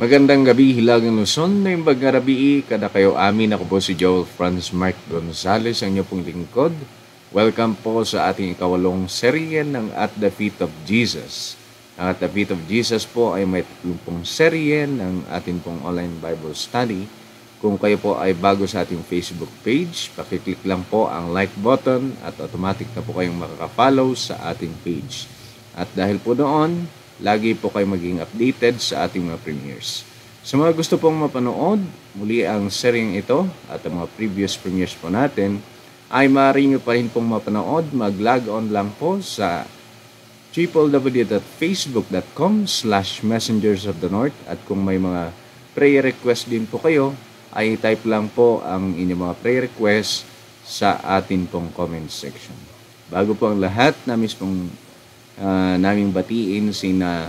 Magandang gabi, Hilagang Luzon, na yung bagarabii, kada kayo amin. Ako po si Joel Franz Mark Gonzales, ang inyo pong lingkod. Welcome po sa ating ikawalong serye ng At the Feet of Jesus. Ang At the Feet of Jesus po ay may 30 serye ng ating pong online Bible study. Kung kayo po ay bago sa ating Facebook page, pakiclick lang po ang like button at automatic na po kayong makaka-follow sa ating page. At dahil po doon, lagi po kayo maging updated sa ating mga premieres. Sa mga gusto pong mapanood muli ang seryeng ito at ang mga previous premieres po natin, ay maaari nyo pa rin pong mapanood. Mag-log on lang po sa www.facebook.com/messengersofthenorth, at kung may mga prayer request din po kayo, ay type lang po ang inyong mga prayer request sa atin pong comment section. Bago po ang lahat, naming batiin sina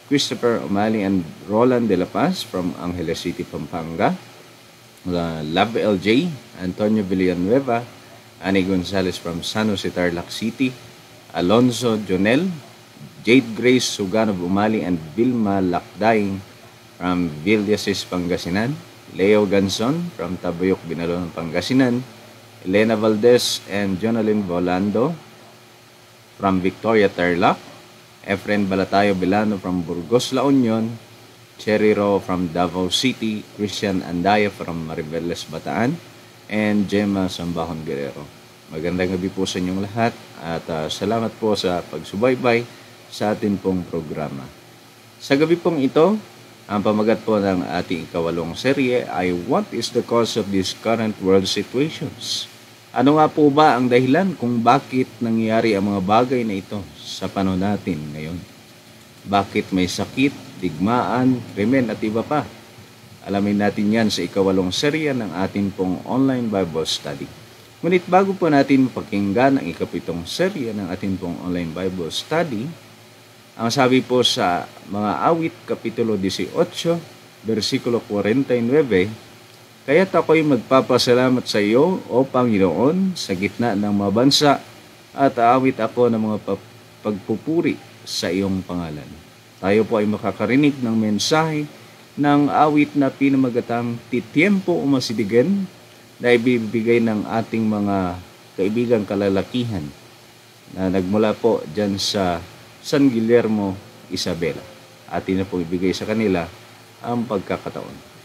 Christopher O'Malley and Roland De La Paz from Angeles City, Pampanga, Love LJ, Antonio Villanueva, Annie Gonzalez from San Jose, Tarlac City, Alonzo Jonel, Jade Grace Suganov O'Malley and Vilma Lakdaing from Villasis, Pangasinan, Leo Ganson from Tabuyok, Binalon, Pangasinan, Elena Valdez and Jonalyn Volando from Victoria, Tarlac, Efren Balatayo Bilano from Burgos, La Union, Cherry Ro from Davao City, Christian Andaya from Mariveles, Bataan, and Gemma Sambahon, Guerrero. Magandang gabi po sa inyong lahat at salamat po sa pagsubaybay sa atin pong programa. Sa gabi pong ito, ang pamagat po ng ating ikawalong serye ay What is the cause of these current world situations? Ano nga po ba ang dahilan kung bakit nangyayari ang mga bagay na ito sa panahon natin ngayon? Bakit may sakit, digmaan, krimen at iba pa? Alamin natin yan sa ikawalong serya ng ating pong online Bible study. Ngunit bago po natin mapakinggan ang ikapitong serya ng ating pong online Bible study, ang sabi po sa mga awit, Kapitulo 18, versikulo 49, kaya't ako'y magpapasalamat sa iyo, O Panginoon, sa gitna ng mga bansa, at aawit ako ng mga pagpupuri sa iyong pangalan. Tayo po ay makakarinig ng mensahe ng awit na pinamagatang Titiempo o Masidigan, na ibibigay ng ating mga kaibigang kalalakihan na nagmula po dyan sa San Guillermo, Isabela. Atin na po ibigay sa kanila ang pagkakataon.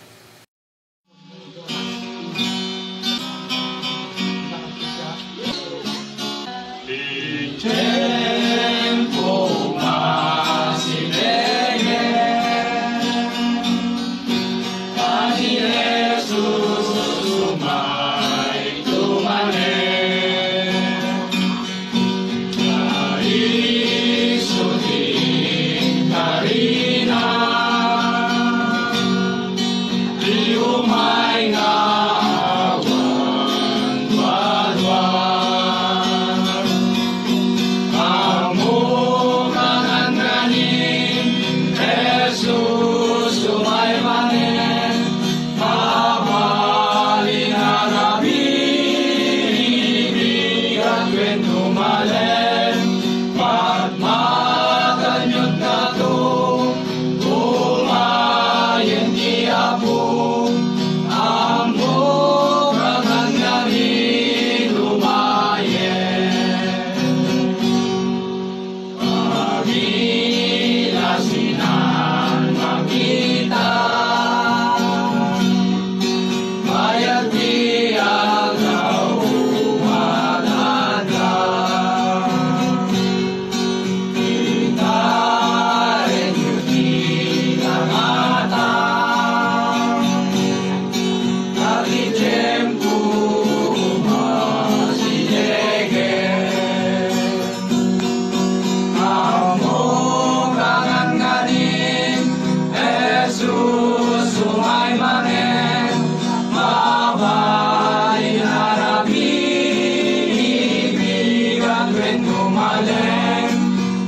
lumalen,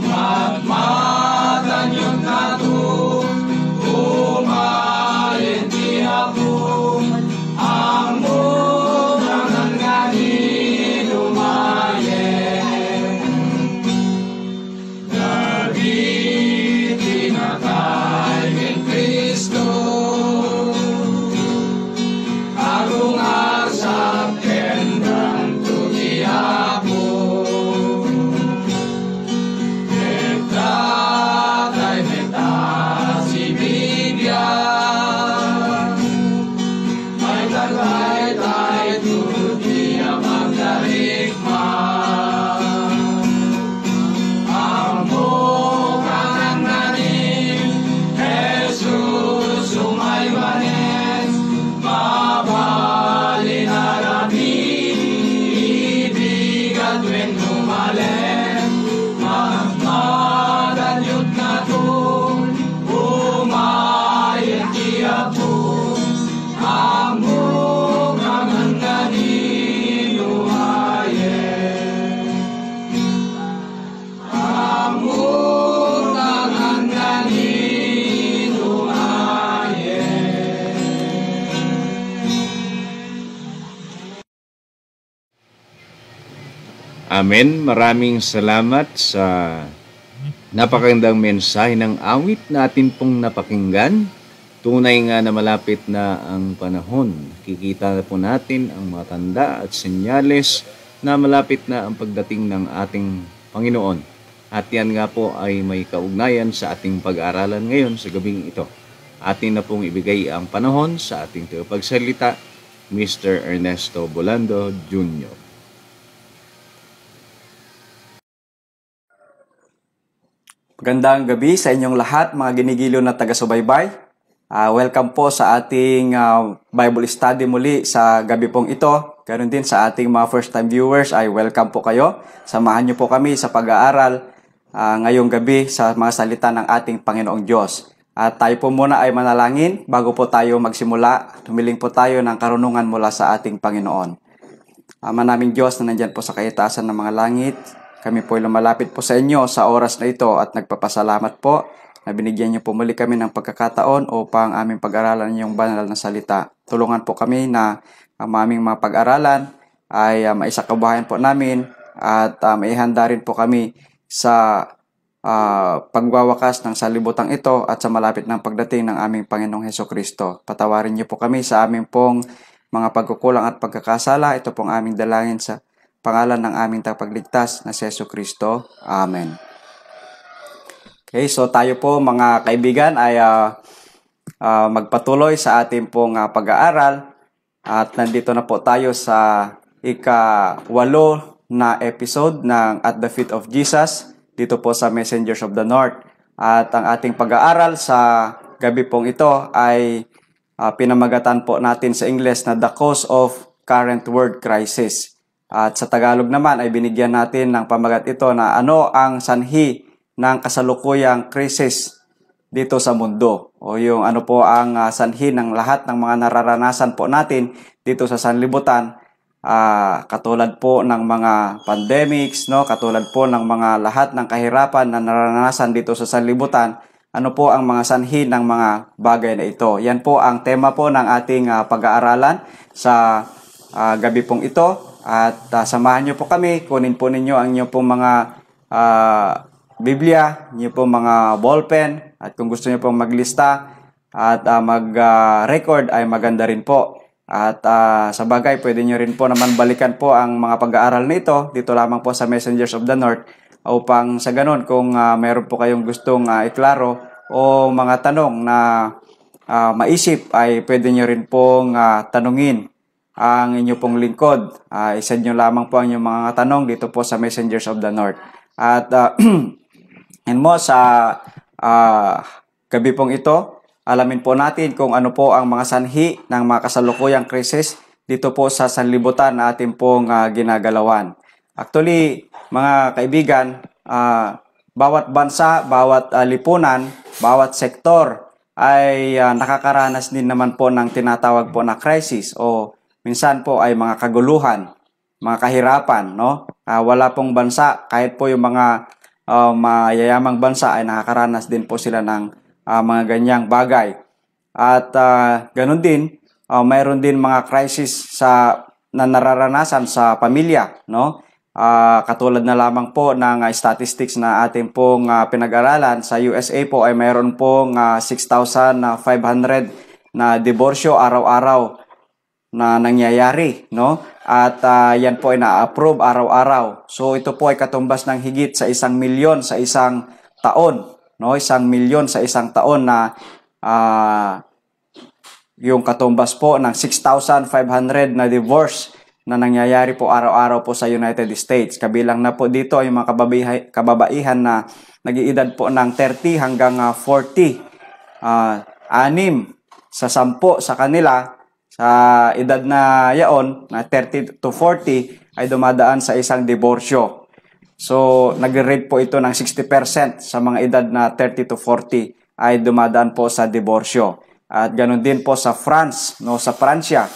magmatanyod na to, umayin di ako, ang mudangan nga di lumayen. Dagiti na tayo ng Kristo, agong asap kendang tugiapo. Meta tayo meta si Biblia, may talay tayo tugiya magdarikma. Ang mukhang nanin, Jesus umaywanen, mabali na rami, ibig at when lumalen, magmadanyod na to, umayin di ako, ang mukhang nanin lumayen. Ang mukhang nanin lumayen. Amen. Maraming salamat sa napakagandang mensahe ng awit natin pong napakinggan. Tunay nga na malapit na ang panahon. Kikita na po natin ang mga tanda at senyales na malapit na ang pagdating ng ating Panginoon. At yan nga po ay may kaugnayan sa ating pag-aaralan ngayon sa gabing ito. Atin na pong ibigay ang panahon sa ating tagapagsalita, Mr. Ernesto Bolando Jr. Magandang gabi sa inyong lahat, mga ginigiliw na taga-subaybay. Welcome po sa ating Bible study muli sa gabi pong ito. Ganoon din sa ating mga first-time viewers ay welcome po kayo. Samahan niyo po kami sa pag-aaral ngayong gabi sa mga salita ng ating Panginoong Diyos. At tayo po muna ay manalangin bago po tayo magsimula. Tumiling po tayo ng karunungan mula sa ating Panginoon. Ama naming Diyos na nandyan po sa kaitaasan ng mga langit, kami po ay lumalapit po sa inyo sa oras na ito at nagpapasalamat po na binigyan niyo po muli kami ng pagkakataon upang aming pag-aralan yung banal na salita. Tulungan po kami na ang aming mga pag-aralan ay maisakabuhayan po namin at maihanda rin po kami sa pagwawakas ng salibutang ito at sa malapit ng pagdating ng aming Panginoong Hesukristo. Patawarin niyo po kami sa aming pong mga pagkukulang at pagkakasala. Ito pong aming dalangin sa pangalan ng aming tagapagligtas na si Hesukristo. Amen. Okay, so tayo po mga kaibigan ay magpatuloy sa ating pong pag-aaral at nandito na po tayo sa ika-8 na episode ng At the Feet of Jesus dito po sa Messengers of the North. At ang ating pag-aaral sa gabi pong ito ay pinamagatan po natin sa English na The Cause of Current World Crisis. At sa Tagalog naman ay binigyan natin ng pamagat ito na ano ang sanhi ng kasalukuyang krisis dito sa mundo. O yung ano po ang sanhi ng lahat ng mga nararanasan po natin dito sa sanlibutan. Katulad po ng mga pandemics, no? Katulad po ng mga lahat ng kahirapan na nararanasan dito sa sanlibutan. Ano po ang mga sanhi ng mga bagay na ito? Yan po ang tema po ng ating pag-aaralan sa gabi pong ito. At samahan niyo po kami, kunin po ninyo ang inyo pong mga Biblia, inyo pong mga ballpen, at kung gusto niyo pong maglista at mag-record ay maganda rin po. At sa bagay, pwede niyo rin po naman balikan po ang mga pag-aaral nito dito lamang po sa Messengers of the North upang sa ganun kung meron po kayong gustong iklaro o mga tanong na maisip ay pwede niyo rin pong tanungin ang inyo pong lingkod. Isend nyo lamang po ang inyong mga tanong dito po sa Messengers of the North. At and mo sa gabi pong ito, alamin po natin kung ano po ang mga sanhi ng mga kasalukuyang krisis dito po sa sanlibutan na ating pong ginagalawan. Actually, mga kaibigan, bawat bansa, bawat lipunan, bawat sektor ay nakakaranas din naman po ng tinatawag po na crisis o minsan po ay mga kaguluhan, mga kahirapan, no? Wala pong bansa, kahit po yung mga mayayamang bansa ay nakakaranas din po sila ng mga ganyang bagay. At ganun din, mayroon din mga crisis na nararanasan sa pamilya, no? Katulad na lamang po ng statistics na ating pong pinag-aralan sa USA po ay mayroon pong 6,500 na diborsyo araw-araw na nangyayari, no? At yan po ay na-approve araw-araw. So ito po ay katumbas ng higit sa 1,000,000 sa isang taon, no? 1,000,000 sa isang taon na yung katumbas po ng 6,500 na divorce na nangyayari po araw-araw po sa United States. Kabilang na po dito ay mga kababaihan na nag-iedad po ng 30 hanggang 40. 6 sa 10 sa kanila sa edad na yaon na 30 to 40 ay dumadaan sa isang diborsyo. So, nagre-rate po ito ng 60% sa mga edad na 30 to 40 ay dumadaan po sa diborsyo. At ganoon din po sa France, no, sa Pransya,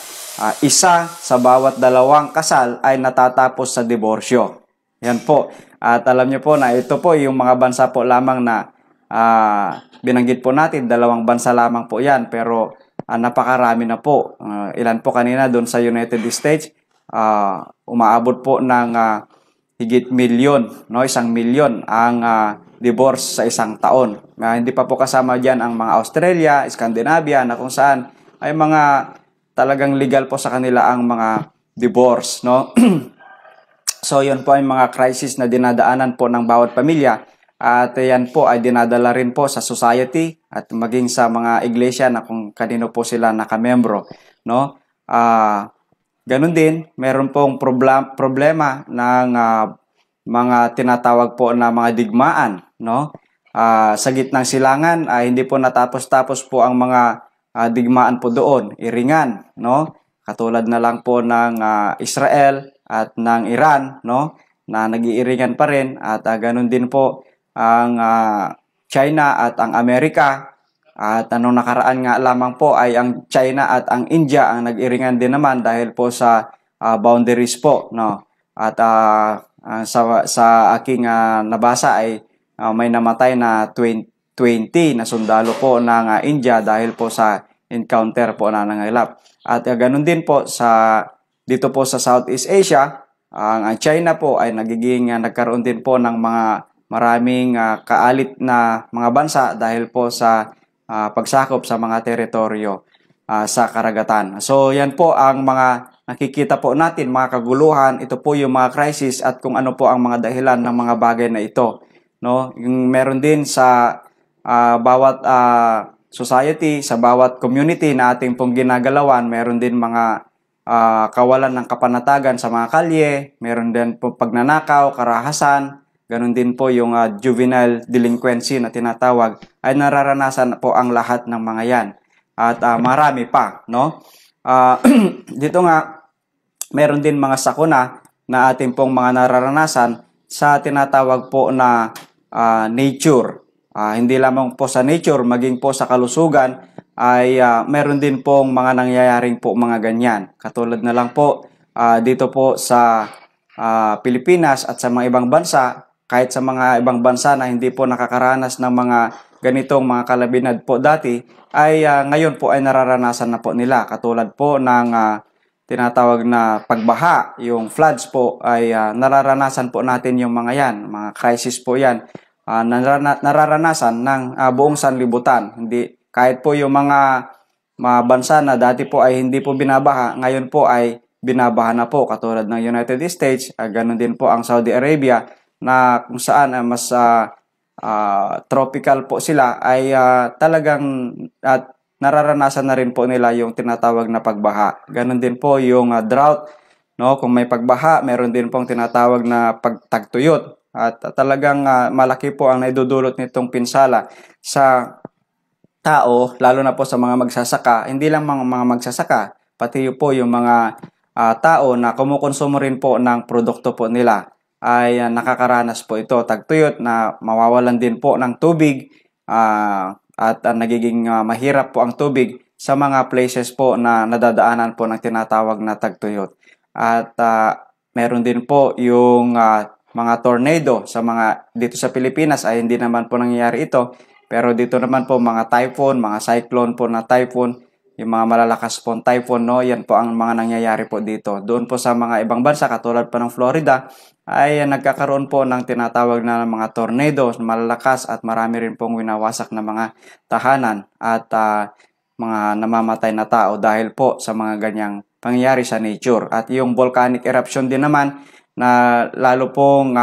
isa sa bawat 2 kasal ay natatapos sa diborsyo. Yan po. At alam niyo po na ito po yung mga bansa po lamang na binanggit po natin, 2 bansa lamang po yan, pero napakarami na po. Ilan po kanina doon sa United States, umaabot po ng higit milyon, no? 1,000,000 ang divorce sa isang taon. Hindi pa po kasama dyan ang mga Australia, Scandinavia, na kung saan ay mga talagang legal po sa kanila ang mga divorce, no? So, yun po ay mga crisis na dinadaanan po ng bawat pamilya. At yan po ay dinadala rin po sa society at maging sa mga iglesia na kung kanino po sila nakamembro, no? Ganun din, meron pong problema ng mga tinatawag po na mga digmaan, no? Sa gitnang silangan ay hindi po natapos-tapos po ang mga digmaan po doon, iringan, no? Katulad na lang po ng Israel at ng Iran, no? Na nag-iiringan pa rin, at ganun din po ang China at ang Amerika. At anong nakaraan nga lamang po ay ang China at ang India ang nag-iringan din naman dahil po sa boundaries po, no? At sa aking nabasa ay may namatay na 20 na sundalo po ng India dahil po sa encounter po na nangyayap. At ganun din po dito po sa Southeast Asia, ang China po ay nagkaroon din po ng maraming kaalit na mga bansa dahil po sa pagsakop sa mga teritoryo sa karagatan. So yan po ang mga nakikita po natin, mga kaguluhan. Ito po yung mga crisis at kung ano po ang mga dahilan ng mga bagay na ito, no? Yung meron din sa bawat society, sa bawat community na ating pong ginagalawan, meron din mga kawalan ng kapanatagan sa mga kalye, meron din po pagnanakaw, karahasan. Ganon din po yung juvenile delinquency na tinatawag, ay nararanasan po ang lahat ng mga yan. At marami pa, no? Dito nga, meron din mga sakuna na ating pong mga nararanasan sa tinatawag po na nature. Hindi lamang po sa nature, maging po sa kalusugan, ay meron din pong mga nangyayaring po mga ganyan. Katulad na lang po dito po sa Pilipinas at sa mga ibang bansa, kahit sa mga ibang bansa na hindi po nakakaranas ng mga ganitong mga kalabinad po dati, ay ngayon po ay nararanasan na po nila. Katulad po ng tinatawag na pagbaha, yung floods po ay nararanasan po natin yung mga yan, mga crisis po yan. Nararanasan ng buong sanlibutan. Kahit po yung mga bansa na dati po ay hindi po binabaha, ngayon po ay binabaha na po. Katulad ng United States, ganun din po ang Saudi Arabia, na kung saan mas tropical po sila, ay talagang nararanasan na rin po nila yung tinatawag na pagbaha. Ganon din po yung drought, no? Kung may pagbaha, meron din pong tinatawag na pagtagtuyot. At talagang malaki po ang naidudulot nitong pinsala sa tao, lalo na po sa mga magsasaka. Hindi lang mga magsasaka, pati po yung mga tao na kumukonsumo rin po ng produkto po nila, ay nakakaranas po ito, tagtuyot, na mawawalan din po ng tubig, at nagiging mahirap po ang tubig sa mga places po na nadadaanan po ng tinatawag na tagtuyot. At meron din po yung mga tornado sa mga dito sa Pilipinas ay hindi naman po nangyayari ito. Pero dito naman po mga typhoon, mga cyclone po na typhoon, yung mga malalakas pong typhoon, no, yan po ang mga nangyayari po dito. Doon po sa mga ibang bansa katulad pa ng Florida ay nagkakaroon po ng tinatawag na mga tornadoes, malalakas at marami rin pong winawasak na mga tahanan at mga namamatay na tao dahil po sa mga ganyang pangyayari sa nature. At yung volcanic eruption din naman na lalo pong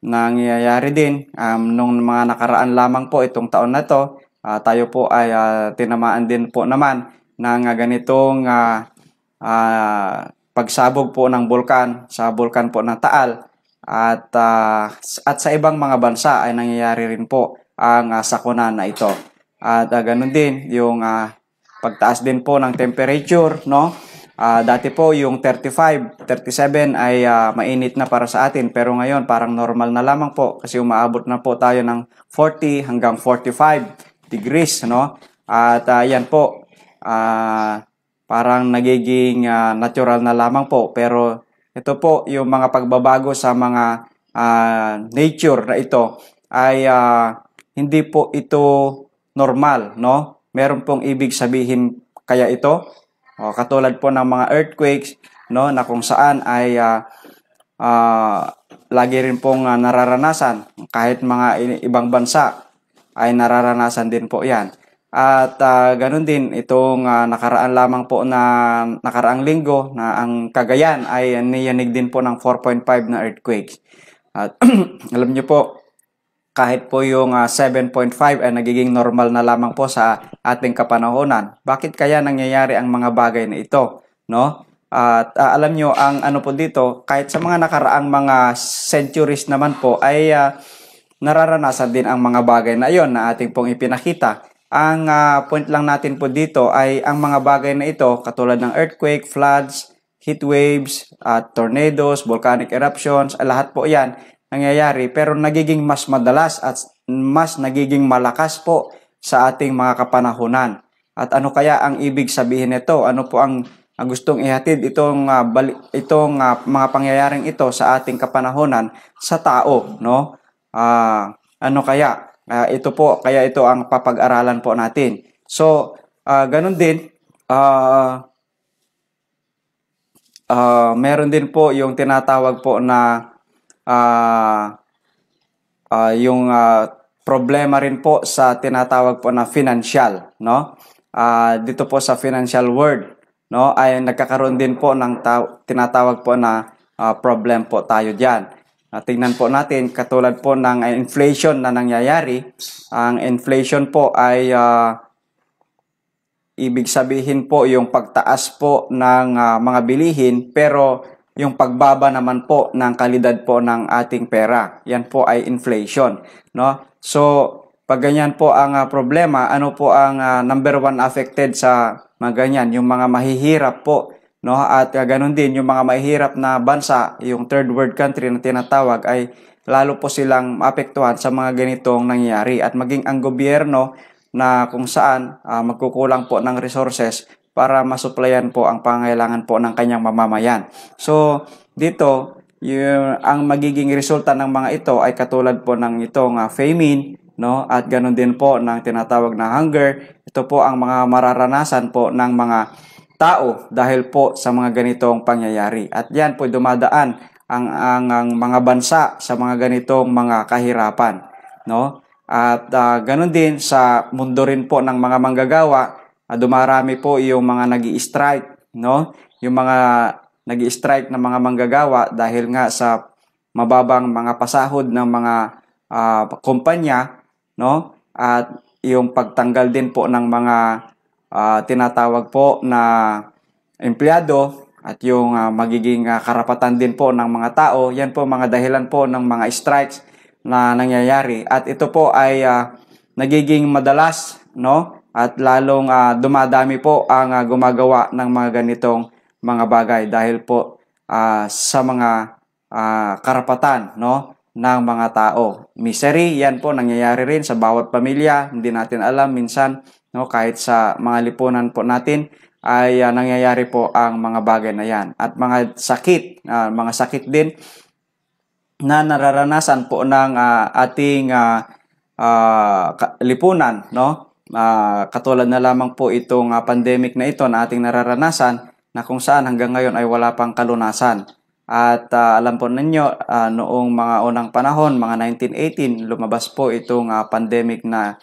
nangyayari din nung mga nakaraan lamang po itong taon na to, tayo po ay tinamaan din po naman ng ganitong pagsabog po ng bulkan sa bulkan po ng Taal at sa ibang mga bansa ay nangyayari rin po ang sakuna na ito. At ganun din yung pagtaas din po ng temperature, no? Dati po yung 35, 37 ay mainit na para sa atin pero ngayon parang normal na lamang po kasi umaabot na po tayo ng 40 hanggang 45 degrees, no? At yan po parang nagiging natural na lamang po pero ito po yung mga pagbabago sa mga nature na ito ay hindi po ito normal, no? Meron pong ibig sabihin kaya ito. Katulad po ng mga earthquakes, no, na kung saan ay lagi rin pong nararanasan kahit mga ibang bansa ay nararanasan din po 'yan. At ganun din itong nakaraan lamang po na nakaraang linggo na ang Cagayan ay niyanig din po ng 4.5 na earthquake. At alam niyo po kahit po yung 7.5 ay nagiging normal na lamang po sa ating kapanahonan. Bakit kaya nangyayari ang mga bagay na ito, no? At alam nyo, ang ano po dito, kahit sa mga nakaraang mga centuries naman po ay nararanasan din ang mga bagay na iyon na ating pong ipinakita. Ang point lang natin po dito ay ang mga bagay na ito katulad ng earthquake, floods, heat waves, tornadoes, volcanic eruptions, lahat po yan nangyayari pero nagiging mas madalas at mas nagiging malakas po sa ating mga kapanahunan. At ano kaya ang ibig sabihin nito? Ano po ang gustong ihatid itong mga pangyayaring ito sa ating kapanahunan sa tao, no? Ano kaya? Ito po, kaya ito ang papag-aralan po natin. So, ganun din, meron din po yung tinatawag po na yung problema rin po sa tinatawag po na financial, no? Dito po sa financial world, no, ay nagkakaroon din po ng tinatawag po na problem po tayo diyan. Tingnan po natin katulad po ng inflation na nangyayari. Ang inflation po ay ibig sabihin po yung pagtaas po ng mga bilihin pero yung pagbaba naman po ng kalidad po ng ating pera. Yan po ay inflation, no? So, pag ganyan po ang problema, ano po ang number one affected sa mga ganyan? Yung mga mahihirap po, no? At ganun din, yung mga mahihirap na bansa, yung third world country na tinatawag, ay lalo po silang maapektuhan sa mga ganitong nangyayari. At maging ang gobyerno na kung saan magkukulang po ng resources para masuplayan po ang pangailangan po ng kanyang mamamayan. So, dito, ang magiging resulta ng mga ito ay katulad po ng itong famine, no? At ganun din po ng tinatawag na hunger. Ito po ang mga mararanasan po ng mga tao dahil po sa mga ganitong pangyayari. At yan po dumadaan ang mga bansa sa mga ganitong mga kahirapan, no? At ganun din sa mundo rin po ng mga manggagawa, dumarami po yung mga nag-i-strike, no? Yung mga nag-i-strike na mga manggagawa dahil nga sa mababang mga pasahod ng mga kumpanya, no? At yung pagtanggal din po ng mga tinatawag po na empleyado at yung magiging karapatan din po ng mga tao, yan po mga dahilan po ng mga strikes na nangyayari. At ito po ay nagiging madalas, no? At lalong dumadami po ang gumagawa ng mga ganitong mga bagay dahil po sa mga karapatan, no, ng mga tao. Misery, yan po nangyayari rin sa bawat pamilya. Hindi natin alam minsan, no, kahit sa mga lipunan po natin ay nangyayari po ang mga bagay na yan. At mga sakit din na nararanasan po ng ating lipunan, no? Katulad na lamang po itong pandemic na ito na ating nararanasan na kung saan hanggang ngayon ay wala pang kalunasan. At alam po ninyo, noong mga unang panahon, mga 1918, lumabas po itong pandemic na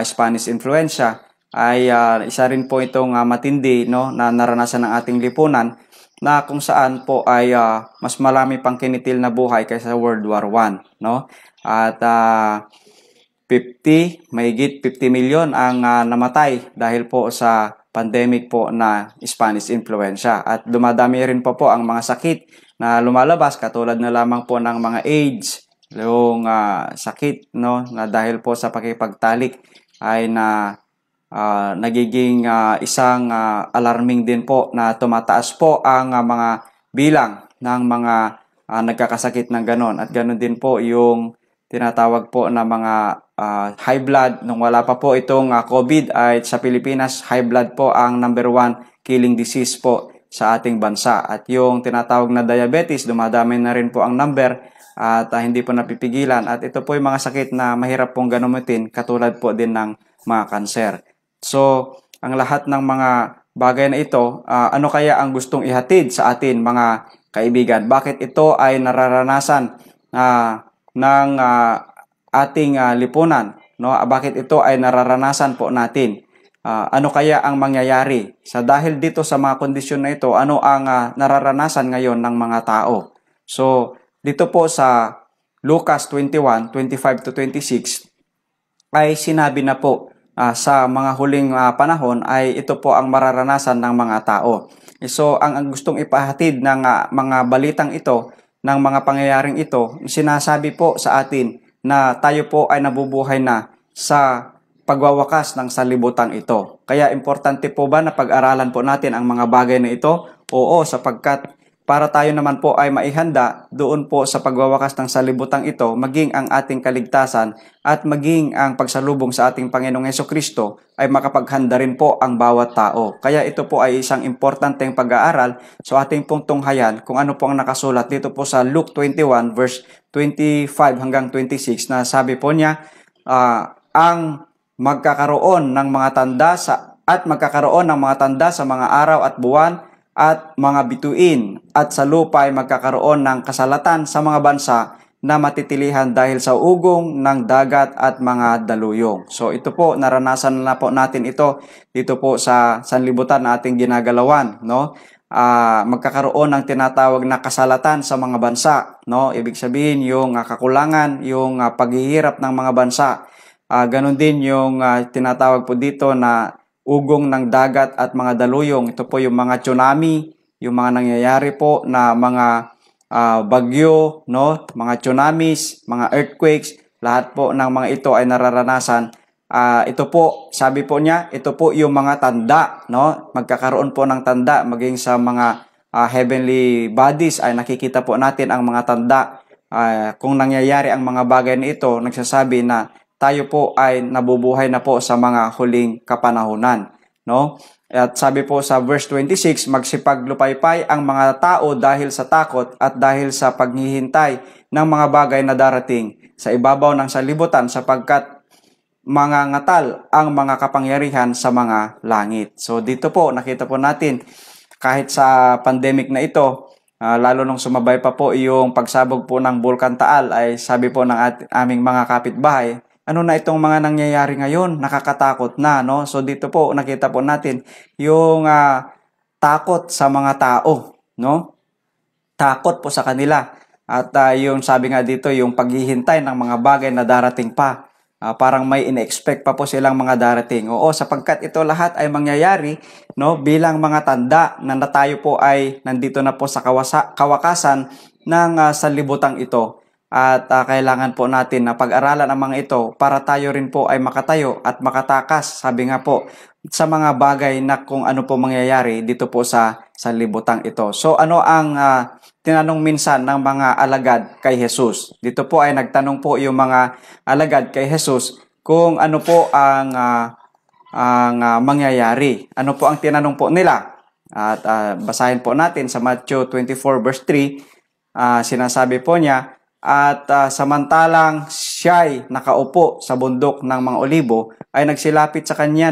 Spanish influenza. Ay isa rin po itong matindi, no, na naranasan ng ating lipunan na kung saan po ay mas marami pang kinitil na buhay kaysa World War I, no? At mahigit 50 milyon ang namatay dahil po sa pandemic po na Spanish influenza. At dumadami rin po ang mga sakit na lumalabas katulad na lamang po ng mga AIDS, yung sakit, no, na dahil po sa pakipagtalik ay nagiging isang alarming din po na tumataas po ang mga bilang ng mga nagkakasakit ng ganon. At ganon din po yung tinatawag po na mga high blood. Nung wala pa po itong COVID ay sa Pilipinas, high blood po ang number 1 killing disease po sa ating bansa. At yung tinatawag na diabetes, dumadami na rin po ang number at hindi po napipigilan. At ito po yung mga sakit na mahirap pong gamutin katulad po din ng mga kanser. So, ang lahat ng mga bagay na ito, ano kaya ang gustong ihatid sa atin mga kaibigan? Bakit ito ay nararanasan ng ating lipunan? No? Bakit ito ay nararanasan po natin? Ano kaya ang mangyayari? Dahil dito sa mga kondisyon na ito, ano ang nararanasan ngayon ng mga tao? So, dito po sa Lucas 21:25-26 ay sinabi na po sa mga huling panahon ay ito po ang mararanasan ng mga tao. So, ang gustong ipahatid ng mga balitang ito, ng mga pangyayaring ito, sinasabi po sa atin na tayo po ay nabubuhay na sa pagwawakas ng sanlibutan ito. Kaya importante po ba na pag-aralan po natin ang mga bagay na ito? Oo, sapagkat para tayo naman po ay maihanda doon po sa pagwawakas ng sanlibutan ito, maging ang ating kaligtasan at maging ang pagsalubong sa ating Panginoong Hesukristo ay makapaghanda rin po ang bawat tao. Kaya ito po ay isang importanteng pag-aaral sa ating pong tunghayan kung ano po ang nakasulat dito po sa Luke 21 verse 25 hanggang 26 na sabi po niya, ang magkakaroon ng mga tanda magkakaroon ng mga tanda sa mga araw at buwan at mga bituin at sa lupa ay magkakaroon ng kasalatan sa mga bansa na matitilihan dahil sa ugong ng dagat at mga daluyong. So ito po, naranasan na po natin ito dito po sa sanlibutan na ating ginagalawan, no? Magkakaroon ng tinatawag na kasalatan sa mga bansa, no? Ibig sabihin yung kakulangan, yung paghihirap ng mga bansa. Ganon din yung tinatawag po dito na ugong ng dagat at mga daluyong. Ito po yung mga tsunami, yung mga nangyayari po na mga bagyo, no? Mga tsunamis, mga earthquakes, lahat po ng mga ito ay nararanasan. Ito po, sabi po niya, ito po yung mga tanda, no? Magkakaroon po ng tanda, maging sa mga heavenly bodies ay nakikita po natin ang mga tanda. Kung nangyayari ang mga bagay na ito, nagsasabi na tayo po ay nabubuhay na po sa mga huling kapanahunan, no? At sabi po sa verse 26, magsipaglupaypay ang mga tao dahil sa takot at dahil sa paghihintay ng mga bagay na darating sa ibabaw ng sanlibutan sapagkat mga ngatal ang mga kapangyarihan sa mga langit. So dito po nakita po natin kahit sa pandemic na ito, lalo nung sumabay pa po yung pagsabog po ng Bulkan Taal ay sabi po ng aming mga kapitbahay, ano na itong mga nangyayari ngayon? Nakakatakot na, no? So dito po nakita po natin yung takot sa mga tao, no? Takot po sa kanila. At yung sabi nga dito, yung paghihintay ng mga bagay na darating pa. Parang may in-expect pa po silang mga darating. Oo, sapagkat ito lahat ay mangyayari, no? Bilang mga tanda na tayo po ay nandito na po sa kawakasan ng sanlibutan ito. At kailangan po natin na pag-aralan ang mga ito para tayo rin po ay makatayo at makatakas, sabi nga po, sa mga bagay na kung ano po mangyayari dito po sa sanlibutan ito. So ano ang tinanong minsan ng mga alagad kay Jesus? Dito po ay nagtanong po yung mga alagad kay Jesus kung ano po ang ang mangyayari. Ano po ang tinanong po nila? At basahin po natin sa Matthew 24 verse 3, sinasabi po niya, at samantalang siya'y nakaupo sa bundok ng mga olibo, ay nagsilapit sa kanya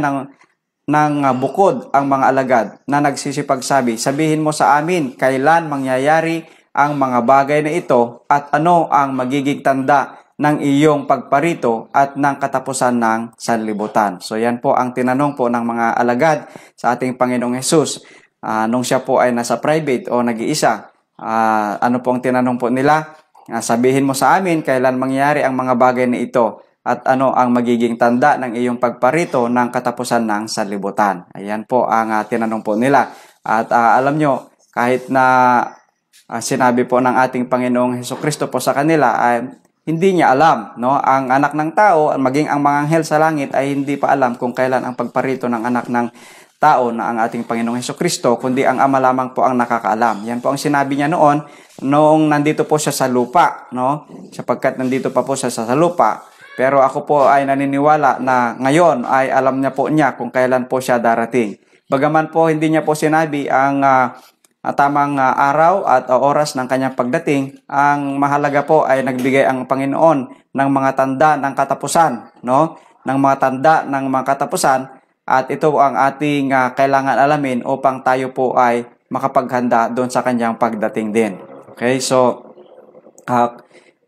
ng bukod ang mga alagad na nagsisipagsabi, sabihin mo sa amin, kailan mangyayari ang mga bagay na ito at ano ang magiging tanda ng iyong pagparito at ng katapusan ng sanlibutan. So yan po ang tinanong po ng mga alagad sa ating Panginoong Hesus. Nung siya po ay nasa private o nag-iisa, ano po ang tinanong po nila? Sabihin mo sa amin kailan mangyayari ang mga bagay na ito at ano ang magiging tanda ng iyong pagparito ng katapusan ng sanlibutan. Ayan po ang tinanong po nila. At alam nyo, kahit na sinabi po ng ating Panginoong Hesukristo po sa kanila, hindi niya alam, no? Ang anak ng tao, maging ang mga anghel sa langit ay hindi pa alam kung kailan ang pagparito ng anak ng tao na ang ating Panginoong Hesukristo, kundi ang Ama lamang po ang nakakaalam. Yan po ang sinabi niya noong nandito po siya sa lupa, no? Sapagkat nandito pa po siya sa lupa. Pero ako po ay naniniwala na ngayon ay alam niya po niya kung kailan po siya darating. Bagaman po hindi niya po sinabi ang tamang araw at oras ng kanyang pagdating, ang mahalaga po ay nagbigay ang Panginoon ng mga tanda ng katapusan, no? Ng mga tanda ng mga katapusan. At ito ang ating kailangan alamin upang tayo po ay makapaghanda doon sa kanyang pagdating din. Okay, so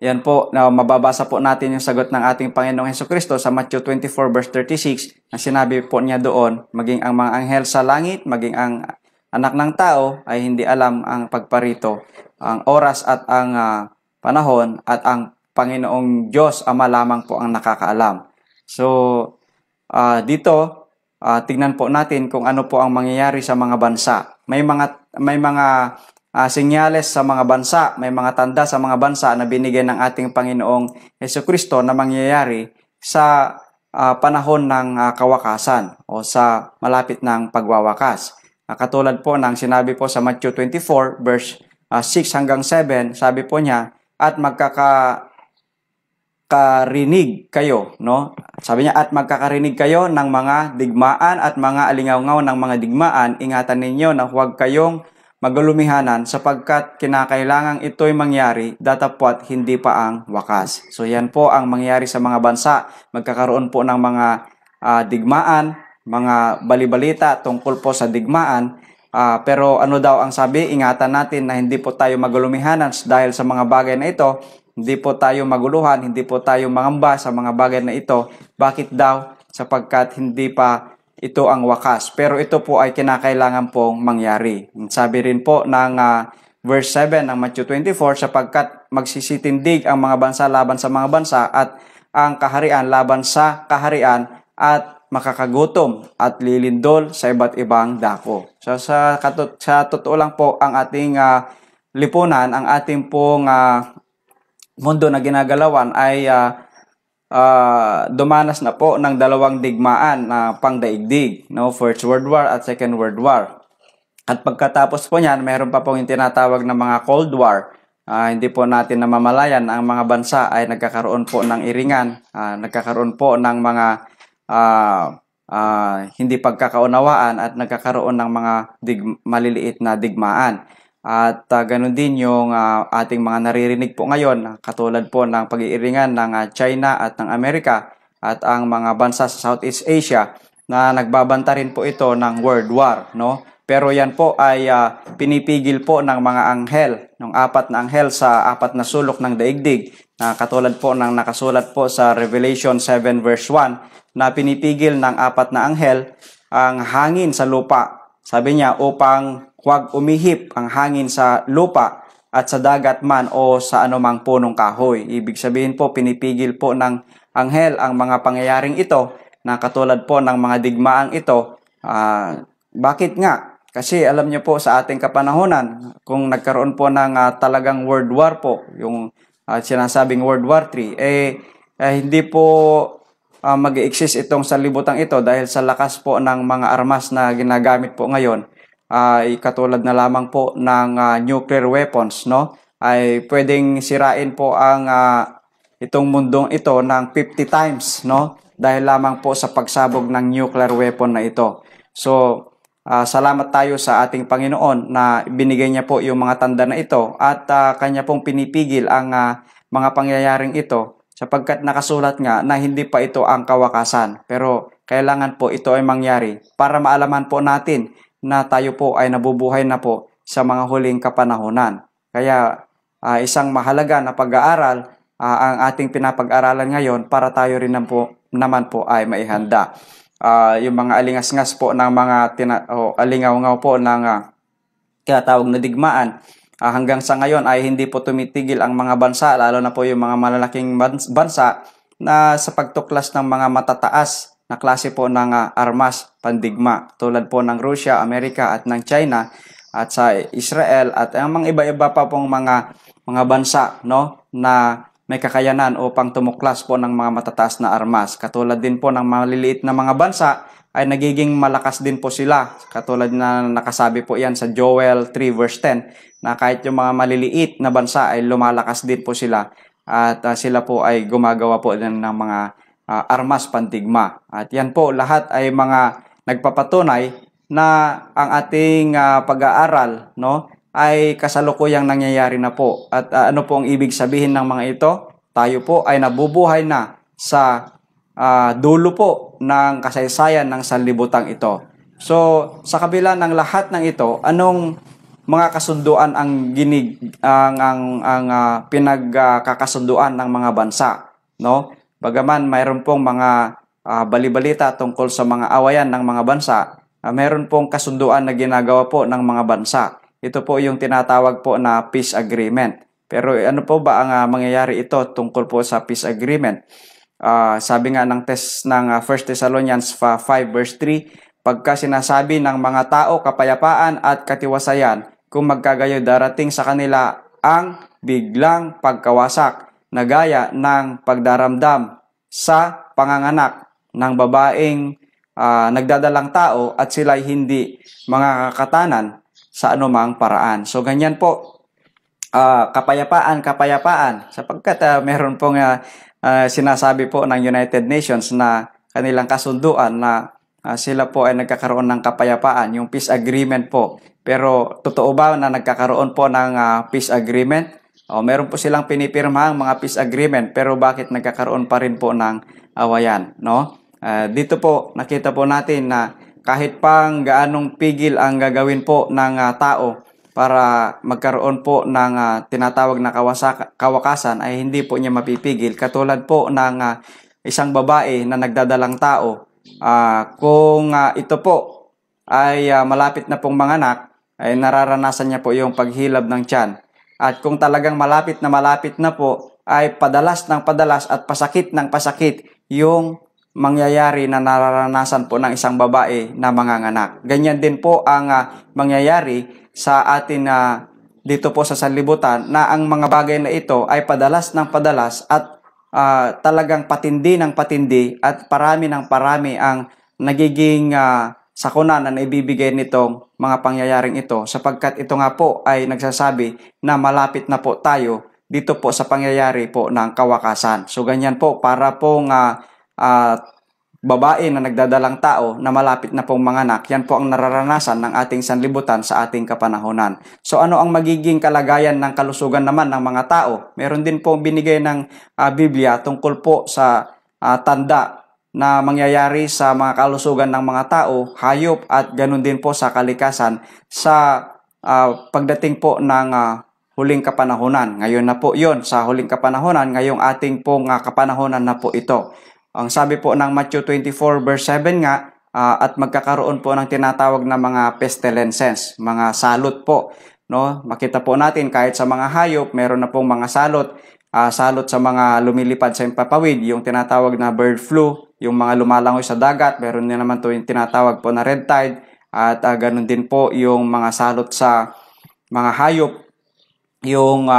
yan po, mababasa po natin yung sagot ng ating Panginoong Hesukristo sa Matthew 24 verse 36 na sinabi po niya doon, maging ang mga anghel sa langit, maging ang anak ng tao ay hindi alam ang pagparito, ang oras at ang panahon, at ang Panginoong Diyos Ama lamang po ang nakakaalam. So, dito, tignan po natin kung ano po ang mangyayari sa mga bansa. May mga senyales sa mga bansa, may mga tanda sa mga bansa na binigyan ng ating Panginoong Hesukristo na mangyayari sa panahon ng kawakasan o sa malapit ng pagwawakas. Katulad po ng sinabi po sa Matthew 24 verse 6 hanggang 7, sabi po niya, at magkakarinig kayo, no? Sabi niya, at magkakarinig kayo ng mga digmaan at mga alingaw-ngaw ng mga digmaan, ingatan ninyo na huwag kayong magulumihanan sapagkat kinakailangang ito'y mangyari, datapwat hindi pa ang wakas. So yan po ang mangyayari sa mga bansa. Magkakaroon po ng mga digmaan, mga balibalita tungkol po sa digmaan. Pero ano daw ang sabi? Ingatan natin na hindi po tayo magulumihanan dahil sa mga bagay na ito. Hindi po tayo maguluhan, hindi po tayo mangamba sa mga bagay na ito. Bakit daw? Sapagkat hindi pa ito ang wakas. Pero ito po ay kinakailangan pong mangyari. Sabi rin po ng verse 7 ng Matthew 24, sapagkat magsisitindig ang mga bansa laban sa mga bansa at ang kaharian laban sa kaharian at makakagutom at lilindol sa iba't ibang dako. So sa totoo lang po ang ating lipunan, ang ating pong mundo na ginagalawan ay dumanas na po ng dalawang digmaan na pangdaigdig, no? First World War at Second World War. At pagkatapos po niyan, mayroon pa pong yung tinatawag na mga Cold War. Hindi po natin namamalayan ang mga bansa ay nagkakaroon po ng iringan, nagkakaroon po ng mga hindi pagkakaunawaan at nagkakaroon ng mga maliliit na digmaan. At ganun din yung ating mga naririnig po ngayon, katulad po ng pag-iiringan ng China at ng Amerika at ang mga bansa sa Southeast Asia na nagbabanta rin po ito ng World War, no? Pero yan po ay pinipigil po ng mga anghel, ng 4 na anghel sa 4 na sulok ng daigdig, na katulad po ng nakasulat po sa Revelation 7 verse 1, na pinipigil ng 4 na anghel ang hangin sa lupa. Sabi niya, upang huwag umihip ang hangin sa lupa at sa dagat man o sa anumang punong kahoy. Ibig sabihin po, pinipigil po ng anghel ang mga pangyayaring ito, na katulad po ng mga digmaang ito. Bakit nga? Kasi alam niyo po sa ating kapanahonan, kung nagkaroon po ng talagang World War po, yung sinasabing World War III, hindi po mag-exist itong sanlibutan ito dahil sa lakas po ng mga armas na ginagamit po ngayon. Katulad na lamang po ng nuclear weapons, no? Ay pwedeng sirain po ang itong mundong ito ng 50 times, no? dahil lamang po sa pagsabog ng nuclear weapon na ito. So, salamat tayo sa ating Panginoon na binigay niya po yung mga tanda na ito at kanya pong pinipigil ang mga pangyayaring ito sapagkat nakasulat nga na hindi pa ito ang kawakasan. Pero kailangan po ito ay mangyari para maalaman po natin na tayo po ay nabubuhay na po sa mga huling kapanahunan. Kaya isang mahalaga na pag-aaral ang ating pinapag-aralan ngayon para tayo rin naman po ay maihanda. Yung mga alingas-ngas po ng mga alingaw-ngaw po ng tinatawag na digmaan, hanggang sa ngayon ay hindi po tumitigil ang mga bansa, lalo na po yung mga malalaking bansa na sa pagtuklas ng mga matataas na klase po ng armas pandigma tulad po ng Russia, Amerika at ng China at sa Israel at ang mga iba-iba pa pong mga bansa, no, na may kakayanan upang tumuklas po ng mga matataas na armas. Katulad din po ng maliliit na mga bansa ay nagiging malakas din po sila. Katulad na nakasabi po yan sa Joel 3 verse 10 na kahit yung mga maliliit na bansa ay lumalakas din po sila at sila po ay gumagawa po din ng mga armas pandigma. At yan po lahat ay mga nagpapatunay na ang ating pag-aaral, no, ay kasalukuyang nangyayari na po. At ano po ang ibig sabihin ng mga ito? Tayo po ay nabubuhay na sa dulo po ng kasaysayan ng sanlibutan ito. So, sa kabila ng lahat ng ito, anong mga kasunduan ang pinagkakasunduan ng mga bansa, no? Bagaman mayroon pong mga balibalita tungkol sa mga awayan ng mga bansa, mayroon pong kasunduan na ginagawa po ng mga bansa. Ito po yung tinatawag po na peace agreement. Pero ano po ba ang mangyayari ito tungkol po sa peace agreement? Sabi nga ng text ng 1 Thessalonians 5 verse 3, pagka sinasabi ng mga tao kapayapaan at katiwasayan, kung magkagayo darating sa kanila ang biglang pagkawasak na gaya ng pagdaramdam sa panganganak ng babaeng nagdadalang tao at sila'y hindi mga kakatanan sa anumang paraan. So ganyan po, kapayapaan sapagkat meron pong sinasabi po ng United Nations na kanilang kasunduan na sila po ay nagkakaroon ng kapayapaan, yung peace agreement po. Pero totoo ba na nagkakaroon po ng peace agreement? Meron po silang pinipirmahang mga peace agreement, pero bakit nagkakaroon pa rin po ng awayan, no? Dito po nakita po natin na kahit pang gaanong pigil ang gagawin po ng tao para magkaroon po ng tinatawag na kawakasan ay hindi po niya mapipigil. Katulad po ng isang babae na nagdadalang tao, kung ito po ay malapit na pong manganak, ay nararanasan niya po yung paghilab ng tiyan. At kung talagang malapit na po, ay padalas ng padalas at pasakit ng pasakit yung mangyayari na nararanasan po ng isang babae na manganganak. Ganyan din po ang mangyayari sa atin dito po sa sanlibutan na ang mga bagay na ito ay padalas ng padalas at talagang patindi ng patindi at parami ng parami ang nagiging sakuna na naibibigay nitong mga pangyayaring ito sapagkat ito nga po ay nagsasabi na malapit na po tayo dito po sa pangyayari po ng kawakasan. So ganyan po para pong babae na nagdadalang tao na malapit na pong manganak, yan po ang nararanasan ng ating sanlibutan sa ating kapanahunan. So ano ang magiging kalagayan ng kalusugan naman ng mga tao? Meron din po binigay ng Biblia tungkol po sa tanda na mangyayari sa mga kalusugan ng mga tao, hayop at ganun din po sa kalikasan sa pagdating po ng huling kapanahunan. Ngayon na po yon sa huling kapanahunan, ngayong ating pong kapanahunan na po ito. Ang sabi po ng Matthew 24 verse 7 nga, at magkakaroon po ng tinatawag na mga pestilences, mga salot po. No? Makita po natin kahit sa mga hayop, meron na pong mga salot. Salot sa mga lumilipad sa impapawid, yung tinatawag na bird flu, yung mga lumalangoy sa dagat, meron din naman to yung tinatawag po na red tide, at ganun din po yung mga salot sa mga hayop, yung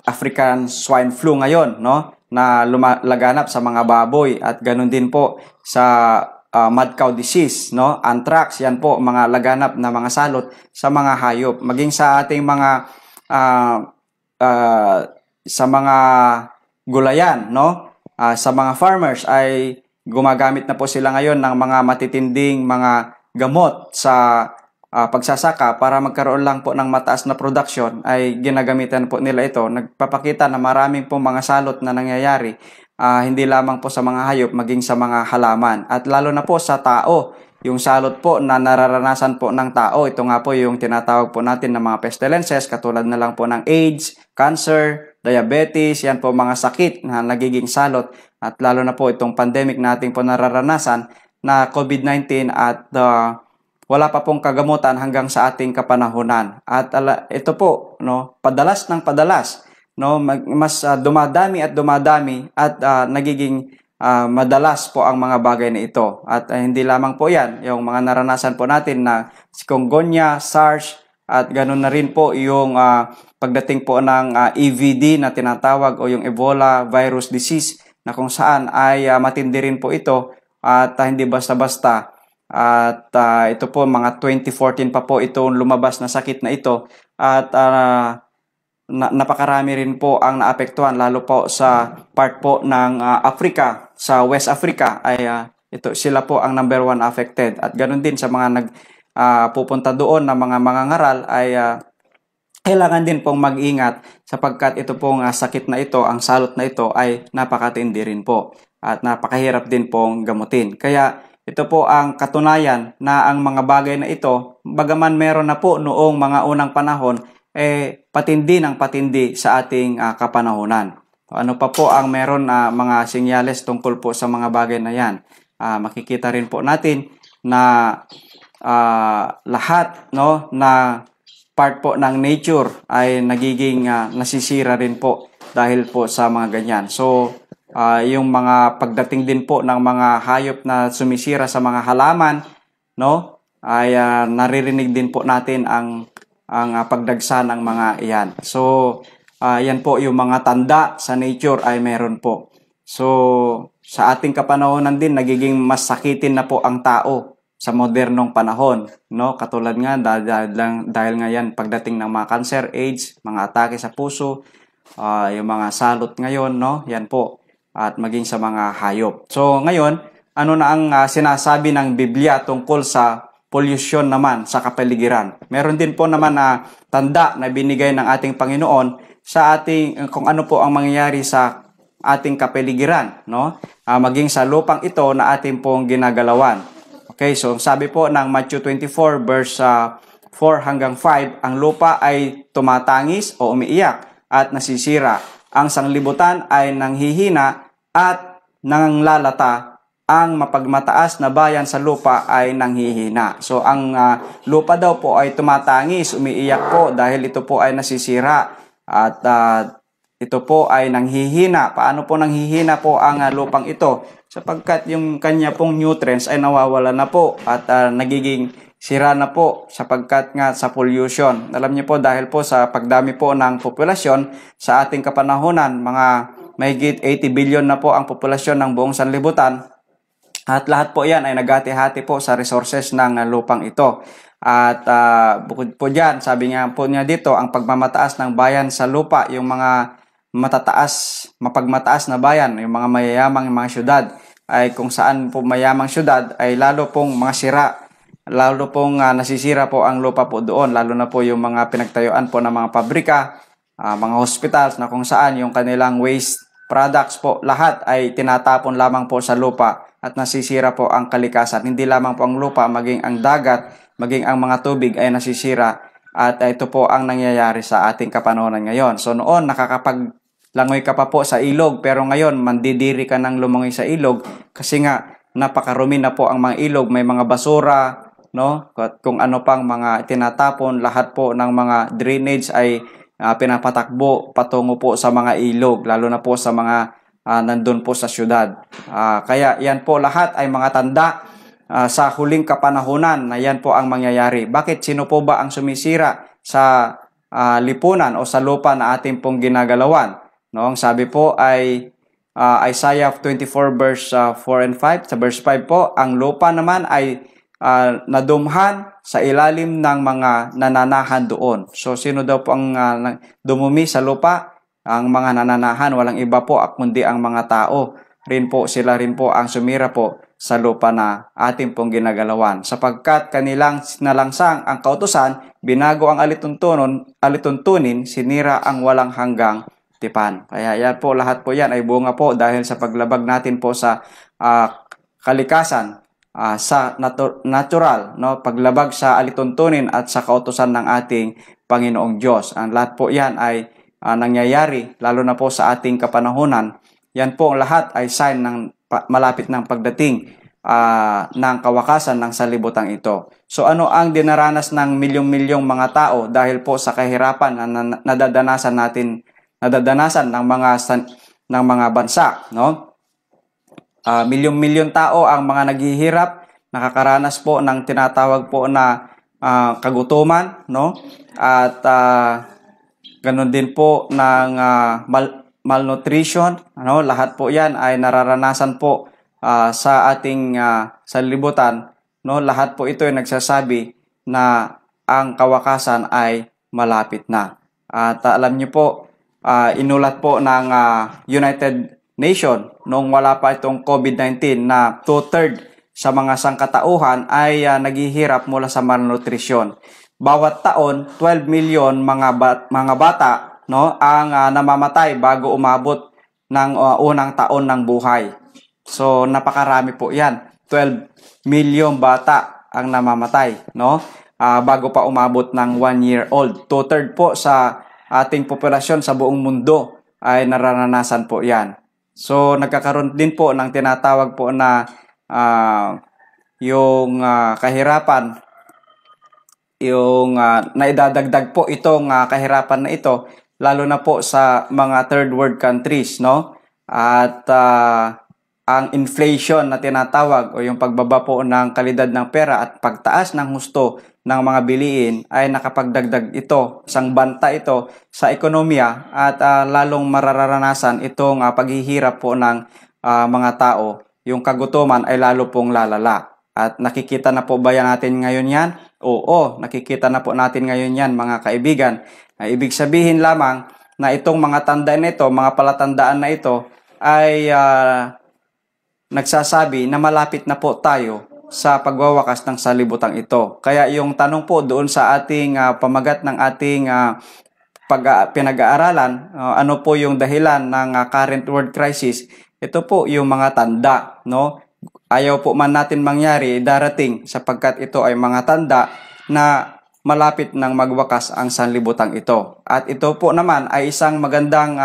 African swine flu ngayon, no? Na laganap sa mga baboy at ganun din po sa mad cow disease, no? Anthrax, yan po mga laganap na mga salot sa mga hayop. Maging sa ating mga sa mga gulayan, no? sa mga farmers ay gumagamit na po sila ngayon ng mga matitinding mga gamot sa pagsasaka para magkaroon lang po ng mataas na production, ay ginagamitan po nila ito. Nagpapakita na maraming po mga salot na nangyayari, hindi lamang po sa mga hayop, maging sa mga halaman. At lalo na po sa tao, yung salot po na nararanasan po ng tao, ito nga po yung tinatawag po natin ng mga pestilences, katulad na lang po ng AIDS, cancer, diabetes, yan po mga sakit na nagiging salot. At lalo na po itong pandemic natin po nararanasan na COVID-19, at wala pa pong kagamutan hanggang sa ating kapanahunan. At ito po, no, padalas ng padalas, no, mas dumadami at dumadami, at nagiging madalas po ang mga bagay na ito. At hindi lamang po yan, yung mga naranasan po natin na chikungunya, SARS, at ganoon na rin po yung pagdating po ng EVD na tinatawag, o yung Ebola virus disease, na kung saan ay matindi rin po ito, at hindi basta-basta. At ito po, mga 2014 pa po ito lumabas na sakit na ito, at napakarami rin po ang naapektuhan, lalo po sa part po ng Africa, sa West Africa, ay ito sila po ang number 1 affected. At ganoon din sa mga pupunta doon na mga mangangaral, ay kailangan din pong mag-ingat, sapagkat ito pong sakit na ito, ang salot na ito, ay napakatindi rin po at napakahirap din pong gamutin. Kaya ito po ang katunayan na ang mga bagay na ito, bagaman meron na po noong mga unang panahon, patindi ng patindi sa ating kapanahunan. Ano pa po ang meron na mga senyales tungkol po sa mga bagay na yan? Makikita rin po natin na lahat, no, na part po ng nature ay nagiging nasisira rin po dahil po sa mga ganyan. So, yung mga pagdating din po ng mga hayop na sumisira sa mga halaman, no, ay naririnig din po natin ang pagdagsa ng mga iyan. So, yan po yung mga tanda sa nature ay meron po. So, sa ating kapanahonan din, nagiging mas sakitin na po ang tao sa modernong panahon, no? Katulad nga, dahil nga yan, pagdating ng mga cancer, AIDS, mga atake sa puso, yung mga salot ngayon, no? Yan po. At maging sa mga hayop. So, ngayon, ano na ang sinasabi ng Biblia tungkol sa pollution naman sa kapaligiran? Meron din po naman na tanda na binigay ng ating Panginoon sa ating, kung ano po ang mangyayari sa ating kapaligiran, no? Maging sa lupang ito na ating pong ginagalawan. Okay, so sabi po ng Matthew 24 verse 4 hanggang 5, ang lupa ay tumatangis o umiiyak at nasisira. Ang sanglibutan ay nanghihina at nanglalata. Ang mapagmataas na bayan sa lupa ay nanghihina. So, ang lupa daw po ay tumatangis, umiiyak po dahil ito po ay nasisira. At ito po ay nanghihina. Paano po nanghihina po ang lupang ito? Sapagkat yung kanya pong nutrients ay nawawala na po at nagiging sira na po sapagkat nga sa pollution. Alam niyo po, dahil po sa pagdami po ng populasyon sa ating kapanahunan, mga mahigit 80 billion na po ang populasyon ng buong sanlibutan. At lahat po yan ay naghati-hati po sa resources ng lupang ito. At bukod po dyan, sabi nga po niya dito, ang pagmamataas ng bayan sa lupa, yung mga mapagmataas na bayan, yung mga mayayamang mga syudad, ay kung saan po mayamang syudad, ay lalo pong mga sira, lalo pong nasisira po ang lupa po doon, lalo na po yung mga pinagtayuan po ng mga pabrika, mga hospitals na kung saan yung kanilang waste products po, lahat ay tinatapon lamang po sa lupa at nasisira po ang kalikasan. Hindi lamang po ang lupa, maging ang dagat, maging ang mga tubig ay nasisira, at ito po ang nangyayari sa ating kapanahonan ngayon. So noon, nakakapaglangoy ka pa po sa ilog, pero ngayon, mandidiri ka ng lumangoy sa ilog kasi nga napakarumi na po ang mga ilog, may mga basura, no? Kung ano pang mga tinatapon, lahat po ng mga drainage ay pinapatakbo patungo po sa mga ilog, lalo na po sa mga nandun po sa syudad. Kaya yan po lahat ay mga tanda sa huling kapanahunan na yan po ang mangyayari. Bakit? Sino po ba ang sumisira sa lipunan o sa lupa na ating pong ginagalawan? No, ang sabi po ay Isaiah 24 verse 4 and 5. Sa verse 5 po, ang lupa naman ay nadumhan sa ilalim ng mga nananahan doon. So, sino daw po ang dumumi sa lupa? Ang mga nananahan, walang iba po kundi ang mga tao. Sila rin po ang sumira po sa lupa na ating pong ginagalawan. Sapagkat kanilang sinalangsang ang kautusan, binago ang alituntunin, sinira ang walang hanggang tipan. Kaya yan po, lahat po yan ay bunga po dahil sa paglabag natin po sa kalikasan, sa natural, no? Paglabag sa alituntunin at sa kautusan ng ating Panginoong Diyos. Ang lahat po yan ay nangyayari, lalo na po sa ating kapanahunan. Yan po lahat ay sign ng malapit ng pagdating ng kawakasan ng sanlibutan ito. So ano ang dinaranas ng milyong-milyong mga tao dahil po sa kahirapan na nadadanasan ng mga bansa, no? Milyong-milyon tao ang mga naghihirap, nakakaranas po ng tinatawag po na kagutuman, no? At ganun din po ng malnutrition, ano? Lahat po 'yan ay nararanasan po sa ating sanlibutan, no? Lahat po ito ay nagsasabi na ang kawakasan ay malapit na. At alam niyo po, inulat po ng United Nation nung wala pa itong COVID-19 na 2/3 sa mga sangkatauhan ay naghihirap mula sa malnutrition. Bawat taon, 12 million mga bata, no, ang namamatay bago umabot ng unang taon ng buhay. So napakarami po 'yan. 12 million bata ang namamatay, no? Bago pa umabot ng 1 year old. 2/3 po sa ating populasyon sa buong mundo ay nararanasan po 'yan. So nagkakaroon din po ng tinatawag po na yung kahirapan, yung naidadagdag po itong kahirapan na ito lalo na po sa mga third world countries, no? At ang inflation na tinatawag o yung pagbaba po ng kalidad ng pera at pagtaas ng husto ng mga bilihin ay nakapagdagdag ito, isang banta ito sa ekonomiya at lalong mararanasan itong paghihirap po ng mga tao. Yung kagutuman ay lalo pong lalala. At nakikita na po ba natin ngayon yan? Oo, nakikita na po natin ngayon yan mga kaibigan. Ibig sabihin lamang na itong mga tanda na ito, mga palatandaan na ito ay nagsasabi na malapit na po tayo sa pagwawakas ng sanlibutan ito. Kaya yung tanong po doon sa ating pamagat ng ating pinag-aaralan, ano po yung dahilan ng current world crisis? Ito po yung mga tanda, no? Ayaw po man natin mangyari, darating sapagkat ito ay mga tanda na malapit nang magwakas ang sanlibutan ito. At ito po naman ay isang magandang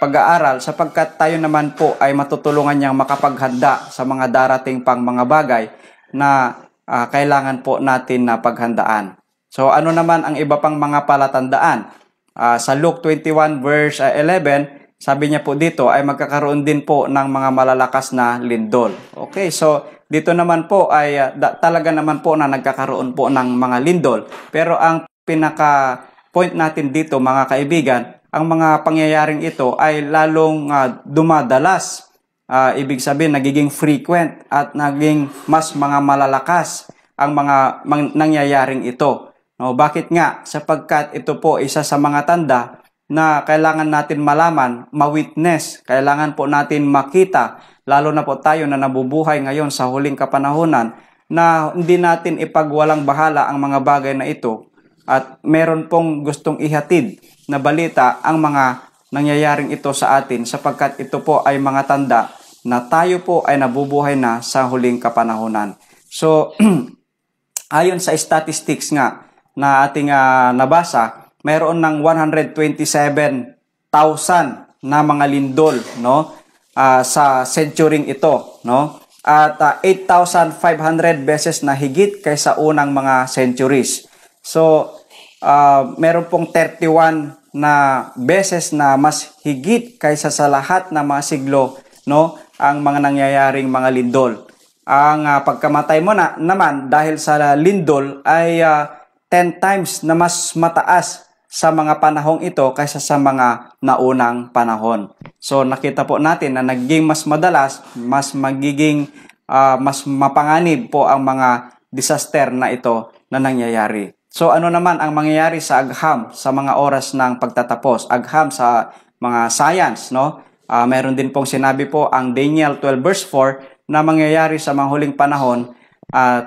pag-aaral sapagkat tayo naman po ay matutulungan niyang makapaghanda sa mga darating pang mga bagay na kailangan po natin na paghandaan. So ano naman ang iba pang mga palatandaan? Sa Luke 21 verse 11, sabi niya po dito ay magkakaroon din po ng mga malalakas na lindol. Okay, so dito naman po ay talaga naman po na nagkakaroon po ng mga lindol. Pero ang pinaka-point natin dito mga kaibigan, ang mga pangyayaring ito ay lalong dumadalas. Ibig sabihin, nagiging frequent at naging mas mga malalakas ang mga nangyayaring ito. No, bakit nga? Sapagkat ito po isa sa mga tanda na kailangan natin malaman, ma-witness, kailangan po natin makita, lalo na po tayo na nabubuhay ngayon sa huling kapanahunan, na hindi natin ipagwalang bahala ang mga bagay na ito at meron pong gustong ihatid na balita ang mga nangyayaring ito sa atin sapagkat ito po ay mga tanda na tayo po ay nabubuhay na sa huling kapanahunan. So, ayon sa statistics nga na ating nabasa, mayroon ng 127,000 na mga lindol, no? Sa century ito, no? At 8,500 beses na higit kaysa unang mga centuries. So, meron pong 31 na beses na mas higit kaysa sa lahat na mga siglo, no, ang mga nangyayaring mga lindol. Ang pagkamatay mo naman dahil sa lindol ay 10 times na mas mataas sa mga panahong ito kaysa sa mga naunang panahon. So nakita po natin na naging mas madalas, mas mapanganib po ang mga disaster na ito na nangyayari. So ano naman ang mangyayari sa agham sa mga oras ng pagtatapos? Agham sa mga science, no? Meron din pong sinabi po ang Daniel 12 verse 4 na mangyayari sa mga huling panahon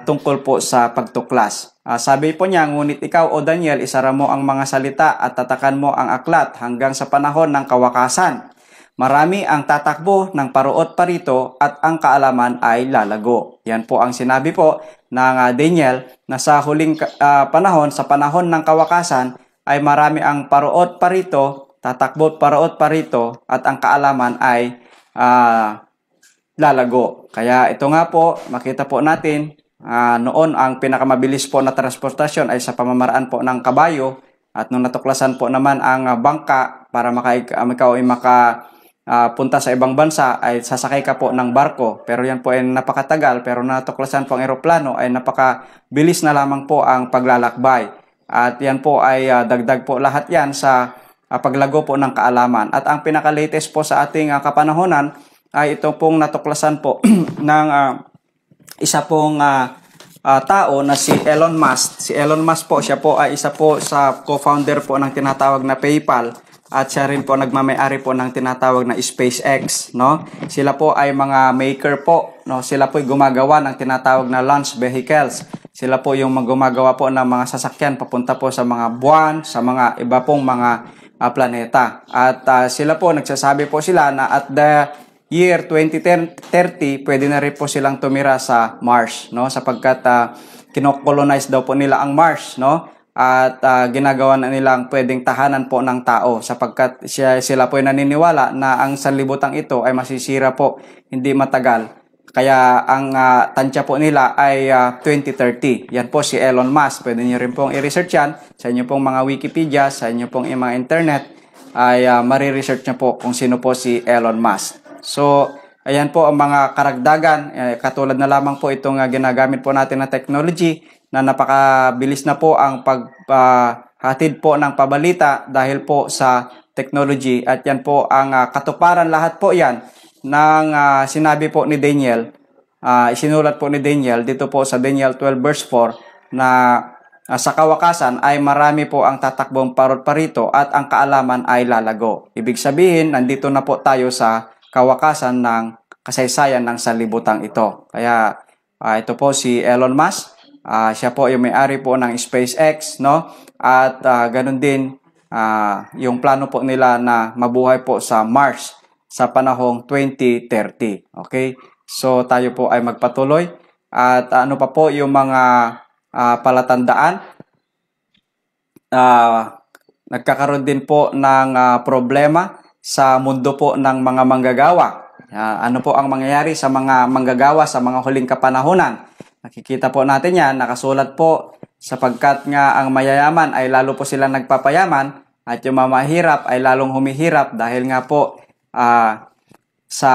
tungkol po sa pagtuklas. Sabi po niya, ngunit ikaw o Daniel, isara mo ang mga salita at tatakan mo ang aklat hanggang sa panahon ng kawakasan. Marami ang tatakbo ng paruot parito at ang kaalaman ay lalago. Yan po ang sinabi po ng Daniel na sa huling panahon, sa panahon ng kawakasan, ay marami ang paruot parito, tatakbo paruot parito at ang kaalaman ay lalago. Kaya ito nga po, makita po natin, noon ang pinakamabilis po na transportasyon ay sa pamamaraan po ng kabayo at nung natuklasan po naman ang bangka para ikaw ay punta sa ibang bansa ay sasakay ka po ng barko. Pero yan po ay napakatagal, pero natuklasan po ang eroplano ay napakabilis na lamang po ang paglalakbay. At yan po ay dagdag po lahat yan sa paglago po ng kaalaman. At ang pinaka-latest po sa ating kapanahonan ay ito pong natuklasan po ng isa pong tao na si Elon Musk. Si Elon Musk po, siya po ay isa po sa co-founder po ng tinatawag na PayPal. At siya rin po nagmamay-ari po ng tinatawag na SpaceX, no? Sila po ay mga maker po, no? Sila po ay gumagawa ng tinatawag na launch vehicles. Sila po yung gumagawa po ng mga sasakyan papunta po sa mga buwan, sa mga iba pong mga planeta. At sila po, nagsasabi po sila na at the year 2030, pwede na rin po silang tumira sa Mars, no? Sapagkat kinokolonize daw po nila ang Mars, no? At ginagawa na nilang pwedeng tahanan po ng tao sapagkat sila po ay naniniwala na ang sanlibutan ito ay masisira po hindi matagal. Kaya ang tansya po nila ay 2030. Yan po si Elon Musk. Pwede nyo rin pong i-research yan sa inyo pong mga Wikipedia, sa inyo pong mga internet ay mariresearch nyo po kung sino po si Elon Musk. So, ayan po ang mga karagdagan. Katulad na lamang po itong ginagamit po natin na technology na napakabilis na po ang paghatid po ng pabalita dahil po sa technology. At yan po ang katuparan lahat po yan ng sinabi po ni Daniel. Isinulat po ni Daniel dito po sa Daniel 12 verse 4 na sa kawakasan ay marami po ang tatakbong parot parito at ang kaalaman ay lalago. Ibig sabihin, nandito na po tayo sa kawakasan ng kasaysayan ng sanlibutan ito. Kaya ito po si Elon Musk. Siya po yung may-ari po ng SpaceX, no? At ganun din yung plano po nila na mabuhay po sa Mars sa panahong 2030. Okay? So tayo po ay magpatuloy. At ano pa po yung mga palatandaan? Nagkakaroon din po ng problema sa mundo po ng mga manggagawa. Ano po ang mangyayari sa mga manggagawa sa mga huling kapanahunan? Nakikita po natin yan, nakasulat po sapagkat nga ang mayayaman ay lalo po silang nagpapayaman at yung mamahirap ay lalong humihirap dahil nga po sa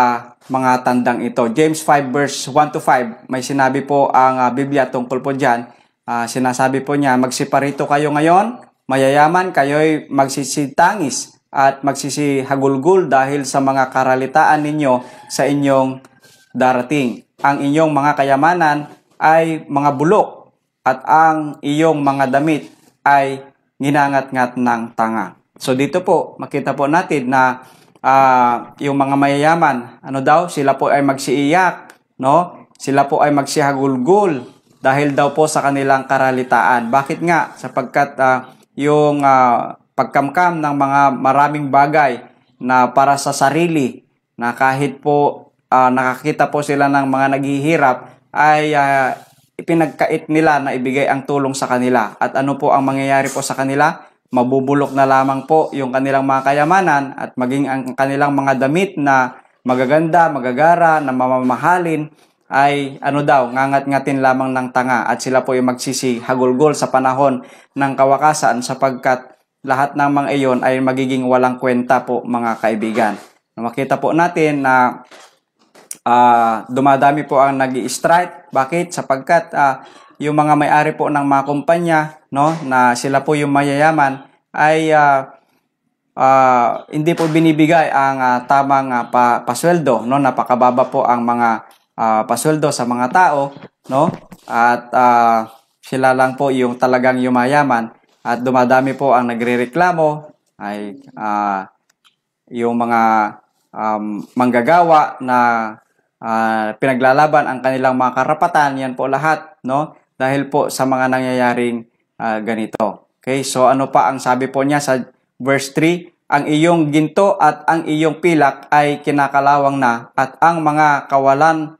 mga tandang ito. James 5 verse 1 to 5, may sinabi po ang Biblia tungkol po dyan. Sinasabi po niya, magsiparito kayo ngayon, mayayaman kayo'y magsisitangis at magsisihagulgul dahil sa mga karalitaan ninyo sa inyong darating. Ang inyong mga kayamanan ay mga bulok at ang iyong mga damit ay ginangat-ngat ng tanga. So dito po, makita po natin na yung mga mayayaman, ano daw, sila po ay magsiiyak, no? Sila po ay magsihagulgul dahil daw po sa kanilang karalitaan. Bakit nga? Sapagkat yung pagkamkam ng mga maraming bagay na para sa sarili, na kahit po nakakita po sila ng mga naghihirap, ay ipinagkait nila na ibigay ang tulong sa kanila. At ano po ang mangyayari po sa kanila? Mabubulok na lamang po yung kanilang mga kayamanan at maging ang kanilang mga damit na magaganda, magagara, na mamamahalin ay ano daw, ngangat-ngatin lamang ng tanga at sila po yung magsisihagulgol sa panahon ng kawakasan sapagkat lahat ng mga iyon ay magiging walang kwenta po mga kaibigan. Makita po natin na dumadami po ang nag-i-strike. Bakit? Sapagkat yung mga may-ari po ng mga kumpanya, no, na sila po yung mayayaman ay hindi po binibigay ang tamang pasweldo, no? Napakababa po ang mga pasweldo sa mga tao, no? At sila lang po yung talagang yumayaman at dumadami po ang nagrereklamo ay yung mga manggagawa na pinaglalaban ang kanilang mga karapatan, yan po lahat, no? Dahil po sa mga nangyayaring ganito. Okay, so ano pa ang sabi po niya sa verse 3? Ang iyong ginto at ang iyong pilak ay kinakalawang na, at ang mga kawalan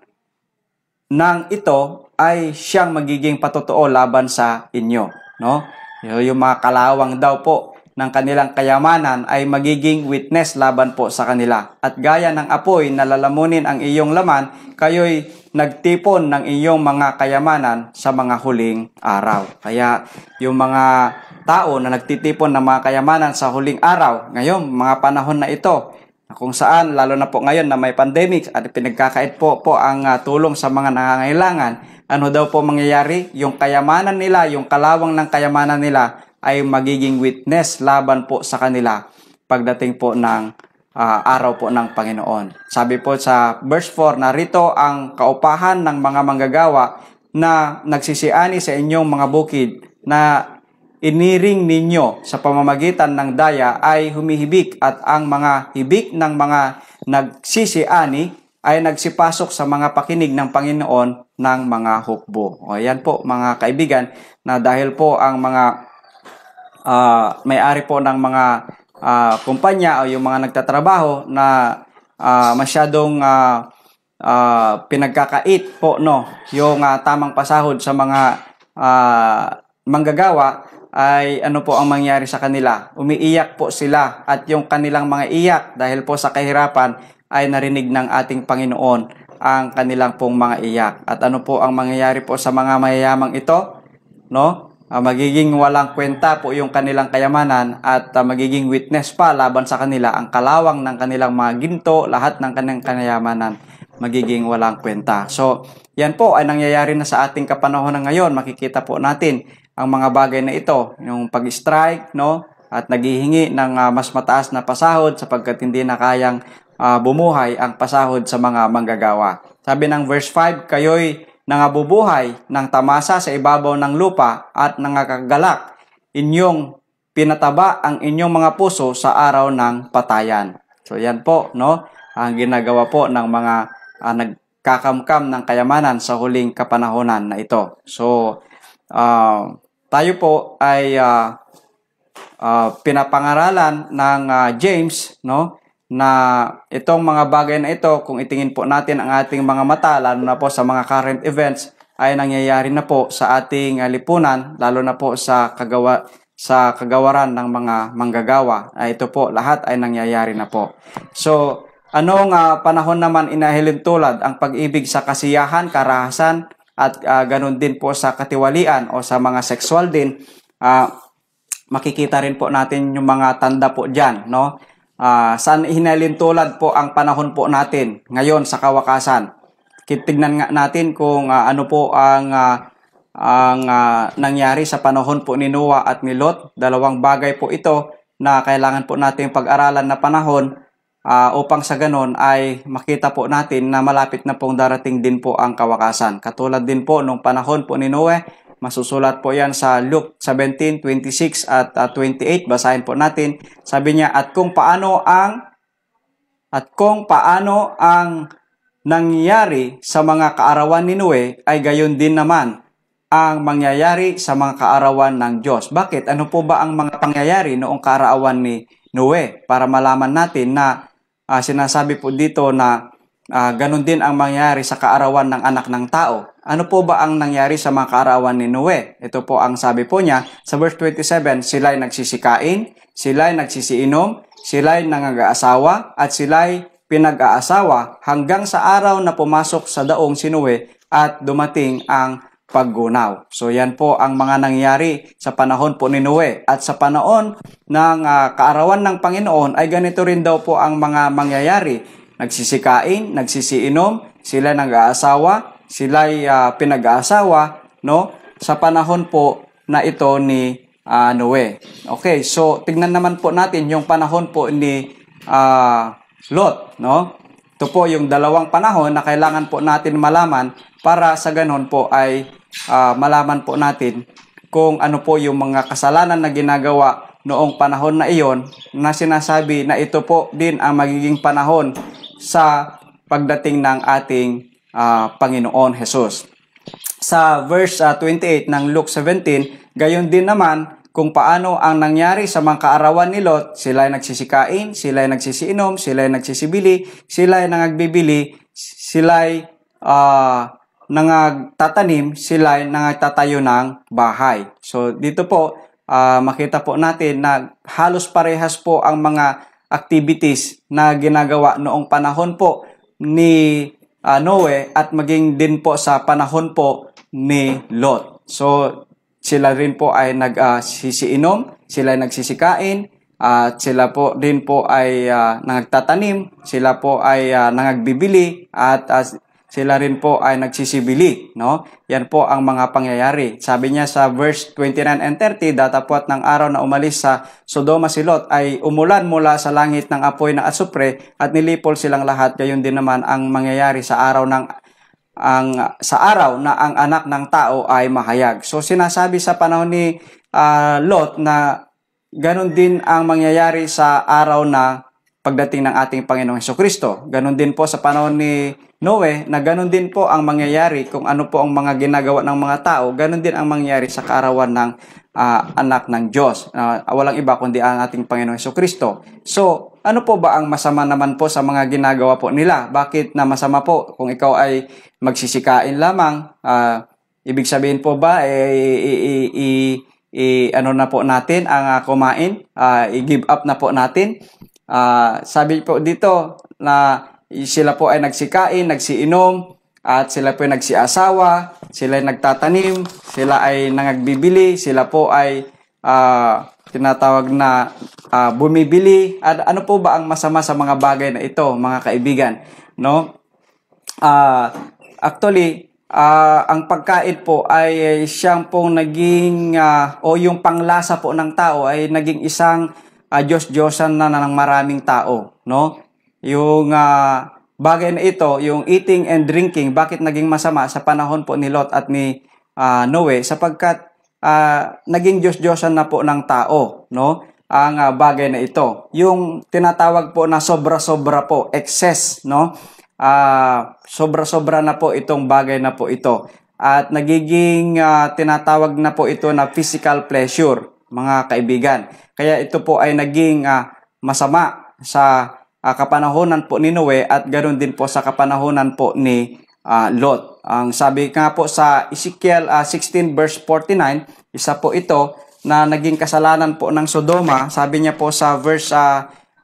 ng ito ay siyang magiging patotoo laban sa inyo, no? Yung mga kalawang daw po ng kanilang kayamanan ay magiging witness laban po sa kanila. At gaya ng apoy na lalamunin ang iyong laman, kayo'y nagtipon ng iyong mga kayamanan sa mga huling araw. Kaya yung mga tao na nagtitipon ng mga kayamanan sa huling araw, ngayon, mga panahon na ito, kung saan, lalo na po ngayon na may pandemic at pinagkakait po ang tulong sa mga nangangailangan, ano daw po mangyayari? Yung kayamanan nila, yung kalawang ng kayamanan nila ay magiging witness laban po sa kanila pagdating po ng araw po ng Panginoon. Sabi po sa verse 4, narito ang kaupahan ng mga manggagawa na nagsisiani sa inyong mga bukid na iniring ninyo sa pamamagitan ng daya ay humihibik, at ang mga hibik ng mga nagsisiani ay nagsipasok sa mga pakinig ng Panginoon ng mga hukbo. O yan po mga kaibigan, na dahil po ang mga may-ari po ng mga kumpanya o yung mga nagtatrabaho na masyadong pinagkakait po, no, yung tamang pasahod sa mga manggagawa, ay ano po ang mangyari sa kanila? Umiiyak po sila, at yung kanilang mga iyak dahil po sa kahirapan ay narinig ng ating Panginoon ang kanilang pong mga iyak. At ano po ang mangyayari po sa mga mayayamang ito? No? Magiging walang kwenta po yung kanilang kayamanan, at magiging witness pa laban sa kanila ang kalawang ng kanilang mga ginto, lahat ng kanilang kayamanan magiging walang kwenta. So, yan po ay nangyayari na sa ating kapanahonan ngayon. Makikita po natin ang mga bagay na ito, yung pag-strike, no, at naghihingi ng mas mataas na pasahod sapagkat hindi na kayang bumuhay ang pasahod sa mga manggagawa. Sabi ng verse 5, kayo'y nangabubuhay ng tamasa sa ibabaw ng lupa at nangakagalak, inyong pinataba ang inyong mga puso sa araw ng patayan. So yan po, no, ang ginagawa po ng mga nagkakamkam ng kayamanan sa huling kapanahonan na ito. So tayo po ay pinapangaralan ng James, no, na itong mga bagay na ito, kung itingin po natin ang ating mga mata, lalo na po sa mga current events, ay nangyayari na po sa ating lipunan, lalo na po sa kagawaran ng mga manggagawa. Ito po, lahat ay nangyayari na po. So, anong panahon naman inahilin tulad ang pag-ibig sa kasiyahan, karahasan, at ganun din po sa katiwalian o sa mga sexual din. Makikita rin po natin yung mga tanda po dyan, no? Saan hinalintulad po ang panahon po natin ngayon sa kawakasan? Tignan nga natin kung ano po ang nangyari sa panahon po ni Noah at ni Lot. Dalawang bagay po ito na kailangan po natin pag-aralan na panahon upang sa ganon ay makita po natin na malapit na pong darating din po ang kawakasan. Katulad din po nung panahon po ni Noe, masusulat po yan sa Luke 17:26 at 28. Basahin po natin. Sabi niya, at kung paano ang nangyari sa mga kaarawan ni Noe, ay gayon din naman ang mangyayari sa mga kaarawan ng Diyos. Bakit? Ano po ba ang mga pangyayari noong kaarawan ni Noe? Para malaman natin na sinasabi po dito na ganun din ang mangyayari sa kaarawan ng anak ng tao. Ano po ba ang nangyari sa mga kaarawan ni Noe? Ito po ang sabi po niya sa verse 27, sila'y nagsisikain, sila'y nagsisiinom, sila'y nangag-aasawa, at sila'y pinag-aasawa hanggang sa araw na pumasok sa daong si Noe at dumating ang paggunaw. So yan po ang mga nangyari sa panahon po ni Noe. At sa panahon ng kaarawan ng Panginoon ay ganito rin daw po ang mga mangyayari. Nagsisikain, nagsisiinom, sila nag-aasawa, sila'y pinag-aasawa, no, sa panahon po na ito ni Noe. Okay, so tignan naman po natin yung panahon po ni Lot, no? Ito po yung dalawang panahon na kailangan po natin malaman para sa ganon po ay malaman po natin kung ano po yung mga kasalanan na ginagawa noong panahon na iyon na sinasabi na ito po din ang magiging panahon sa pagdating ng ating Panginoon Jesus. Sa verse 28 ng Luke 17, gayon din naman kung paano ang nangyari sa mga kaarawan ni Lot. Sila ay nagsisikain, sila ay nagsisiinom, sila ay nagsisibili, sila ay nangagbibili, sila ay nangagtatanim, sila ay nangagtatayo ng bahay. So dito po, makita po natin na halos parehas po ang mga activities na ginagawa noong panahon po ni Noe at maging din po sa panahon po ni Lot. So sila rin po ay nagsisiinom, sila ay nagsisikain, at sila po din po ay nagtatanim, sila po ay nangagbibili, at sila rin po ay nagsisibili, no? Yan po ang mga pangyayari. Sabi niya sa verse 29 and 30, datapwat ng araw na umalis sa Sodoma si Lot ay umulan mula sa langit ng apoy na asupre at nilipol silang lahat. Gayon din naman ang mangyayari sa araw na ang anak ng tao ay mahayag. So sinasabi sa panahon ni Lot na ganon din ang mangyayari sa araw na pagdating ng ating Panginoong Hesukristo. Ganon din po sa panahon ni Noe na ganon din po ang mangyayari kung ano po ang mga ginagawa ng mga tao. Ganon din ang mangyayari sa kaarawan ng anak ng Diyos. Walang iba kundi ang ating Panginoong Hesukristo. So ano po ba ang masama naman po sa mga ginagawa po nila? Bakit na masama po kung ikaw ay magsisikain lamang? Ibig sabihin po ba ano na po natin ang kumain? I-give up na po natin? Sabi po dito na sila po ay nagsikain, nagsiinom, at sila po ay nagsiasawa, sila ay nagtatanim, sila ay nangagbibili, sila po ay tinatawag na bumibili. At ano po ba ang masama sa mga bagay na ito, mga kaibigan? No? Actually, ang pagkain po ay siyang pong naging o yung panglasa po ng tao ay naging isang Diyos-Diyosan na ng maraming tao, no? Yung bagay na ito, yung eating and drinking, bakit naging masama sa panahon po ni Lot at ni Noe? Sapagkat naging Diyos-Diyosan na po ng tao, no? Ang bagay na ito. Yung tinatawag po na sobra-sobra po, excess, no? Sobra-sobra na po itong bagay na po ito. At nagiging tinatawag na po ito na physical pleasure, mga kaibigan. Kaya ito po ay naging masama sa kapanahonan po ni Noe at ganoon din po sa kapanahonan po ni Lot. Ang sabi nga po sa Ezekiel 16 verse 49, isa po ito na naging kasalanan po ng Sodoma. Sabi niya po sa verse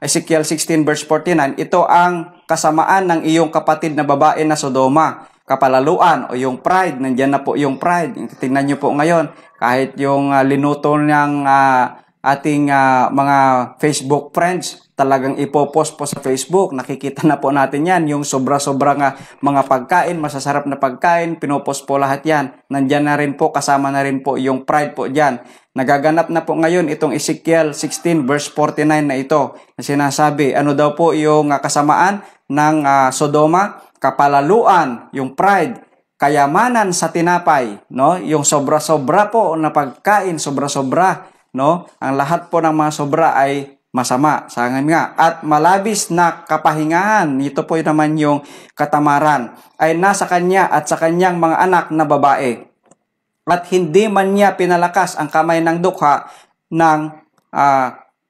Ezekiel 16 verse 49, ito ang kasamaan ng iyong kapatid na babae na Sodoma. Kapalaluan o yung pride, nandiyan na po yung pride. Tingnan niyo po ngayon, kahit yung linuto ng ating mga Facebook friends, talagang ipopost po sa Facebook. Nakikita na po natin yan, yung sobra-sobra nga mga pagkain, masasarap na pagkain, pinopost po lahat yan. Nandiyan na rin po, kasama na rin po yung pride po dyan. Nagaganap na po ngayon itong Ezekiel 16 verse 49 na ito, na sinasabi, ano daw po yung kasamaan ng Sodoma? Kapalaluan, yung pride, kayamanan sa tinapay, no? Yung sobra-sobra po na pagkain, sobra-sobra, no? Ang lahat po ng mga sobra ay masama, sangan nga. At malabis na kapahingahan, ito po naman yung katamaran, ay nasa kanya at sa kanyang mga anak na babae. At hindi man niya pinalakas ang kamay ng dukha ng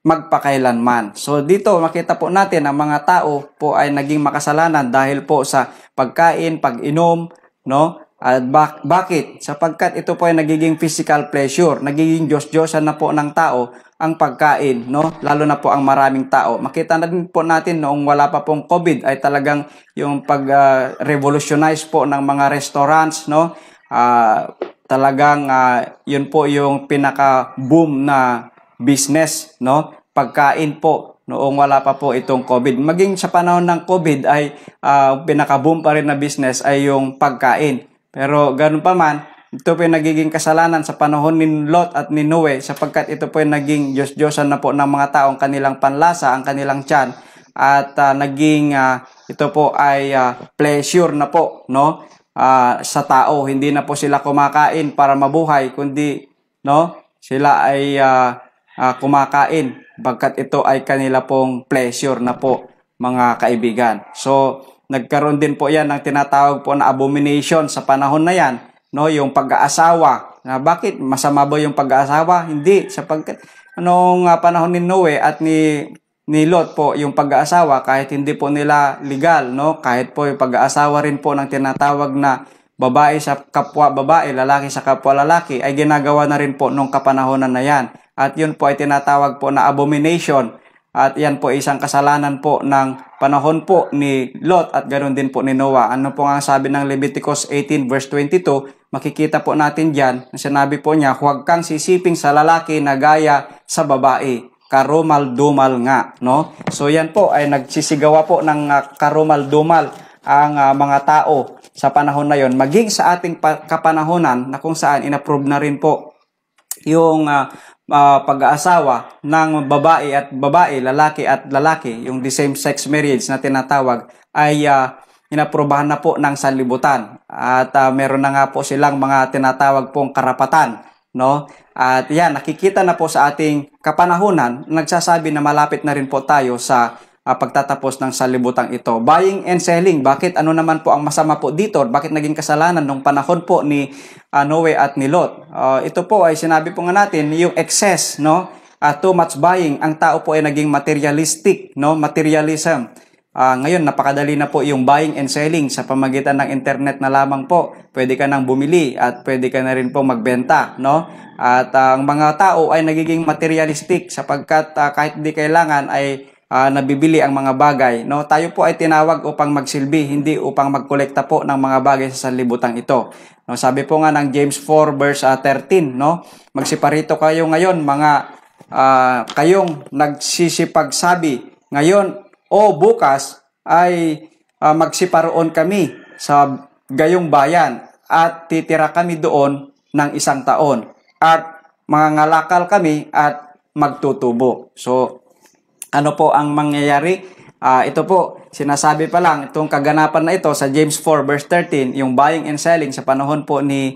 magpakailanman. So dito makita po natin ang mga tao po ay naging makasalanan dahil po sa pagkain, pag-inom, no? At bakit? Sapagkat ito po ay nagiging physical pleasure, nagiging Diyos-Diyosan na po ng tao ang pagkain, no? Lalo na po ang maraming tao. Makita na din po natin noong wala pa pong COVID ay talagang yung pag-revolutionize po ng mga restaurants, no? Talagang yun po yung pinaka-boom na business, no? Pagkain po noong wala pa po itong COVID. Maging sa panahon ng COVID ay pinaka-boom pa rin na business ay yung pagkain. Pero ganun pa man, ito po yung nagiging kasalanan sa panahon ni Lot at ni Noe sapagkat ito po yung naging Diyos-Diyosan na po ng mga tao ang kanilang panlasa, ang kanilang tiyan at naging ito po ay pleasure na po, no? Sa tao. Hindi na po sila kumakain para mabuhay kundi, no? Sila ay kumakain bagkat ito ay kanila pong pleasure na po, mga kaibigan. So nagkaroon din po yan ng tinatawag po na abomination sa panahon na yan, no, yung pag-aasawa. Na bakit masama ba yung pag-aasawa? Hindi, sapagkat anong panahon ni Noe at ni Lot po yung pag-aasawa, kahit hindi po nila legal, no, kahit po yung pag-aasawa rin po ng tinatawag na babae sa kapwa babae, lalaki sa kapwa lalaki, ay ginagawa na rin po nung kapanahonan na yan. At yun po ay tinatawag po na abomination. At yan po isang kasalanan po ng panahon po ni Lot at ganoon din po ni Noah. Ano po ang sabi ng Leviticus 18 verse 22? Makikita po natin dyan, sinabi po niya, huwag kang sisiping sa lalaki na gaya sa babae. Karumal-dumal nga, no? So yan po ay nagsisigawa po ng karumal-dumal ang mga tao sa panahon na yon, maging sa ating kapanahonan na kung saan inapprove na rin po yung pag-aasawa ng babae at babae, lalaki at lalaki, yung the same sex marriage na tinatawag, ay inaprobahan na po ng sanlibutan. At meron na nga po silang mga tinatawag pong karapatan, no? At yan, nakikita na po sa ating kapanahunan, nagsasabi na malapit na rin po tayo sa pagtatapos ng sanlibutan ito. Buying and selling, bakit ano naman po ang masama po dito? Bakit naging kasalanan nung panahon po ni Noe at ni Lot? Ito po ay sinabi po nga natin, yung excess, no? Too much buying, ang tao po ay naging materialistic, no? Materialism. Ngayon, napakadali na po yung buying and selling sa pamagitan ng internet na lamang po. Pwede ka nang bumili at pwede ka na rin po magbenta, no? At ang mga tao ay nagiging materialistic sapagkat kahit di kailangan ay nabibili ang mga bagay, no? Tayo po ay tinawag upang magsilbi, hindi upang magkolekta po ng mga bagay sa sanlibutan ito. No, sabi po nga ng James 4 verse 13, no? Magsiparito kayo ngayon, mga kayong nagsisipagsabi ngayon o bukas ay magsiparoon kami sa gayong bayan at titira kami doon ng 1 taon at mangangalakal kami at magtutubo. So ano po ang mangyayari? Ito po, sinasabi pa lang, itong kaganapan na ito sa James 4 verse 13, yung buying and selling sa panahon po ni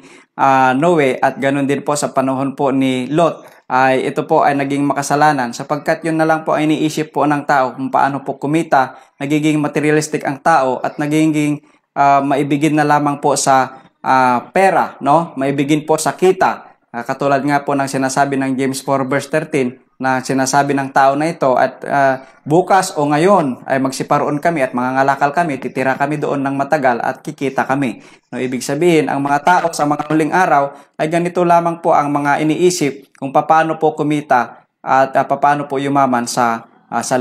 Noe at ganun din po sa panahon po ni Lot, ay ito po ay naging makasalanan sapagkat yun na lang po ay iniisip po ng tao kung paano po kumita, nagiging materialistic ang tao at nagiging maibigin na lamang po sa pera, no? Maibigin po sa kita. Katulad nga po ng sinasabi ng James 4 verse 13, na sinasabi ng tao na ito at bukas o ngayon ay magsiparoon kami at mangangalakal kami, titira kami doon ng matagal at kikita kami. No, ibig sabihin, ang mga tao sa mga huling araw ay ganito lamang po ang mga iniisip kung paano po kumita at paano po yumaman sa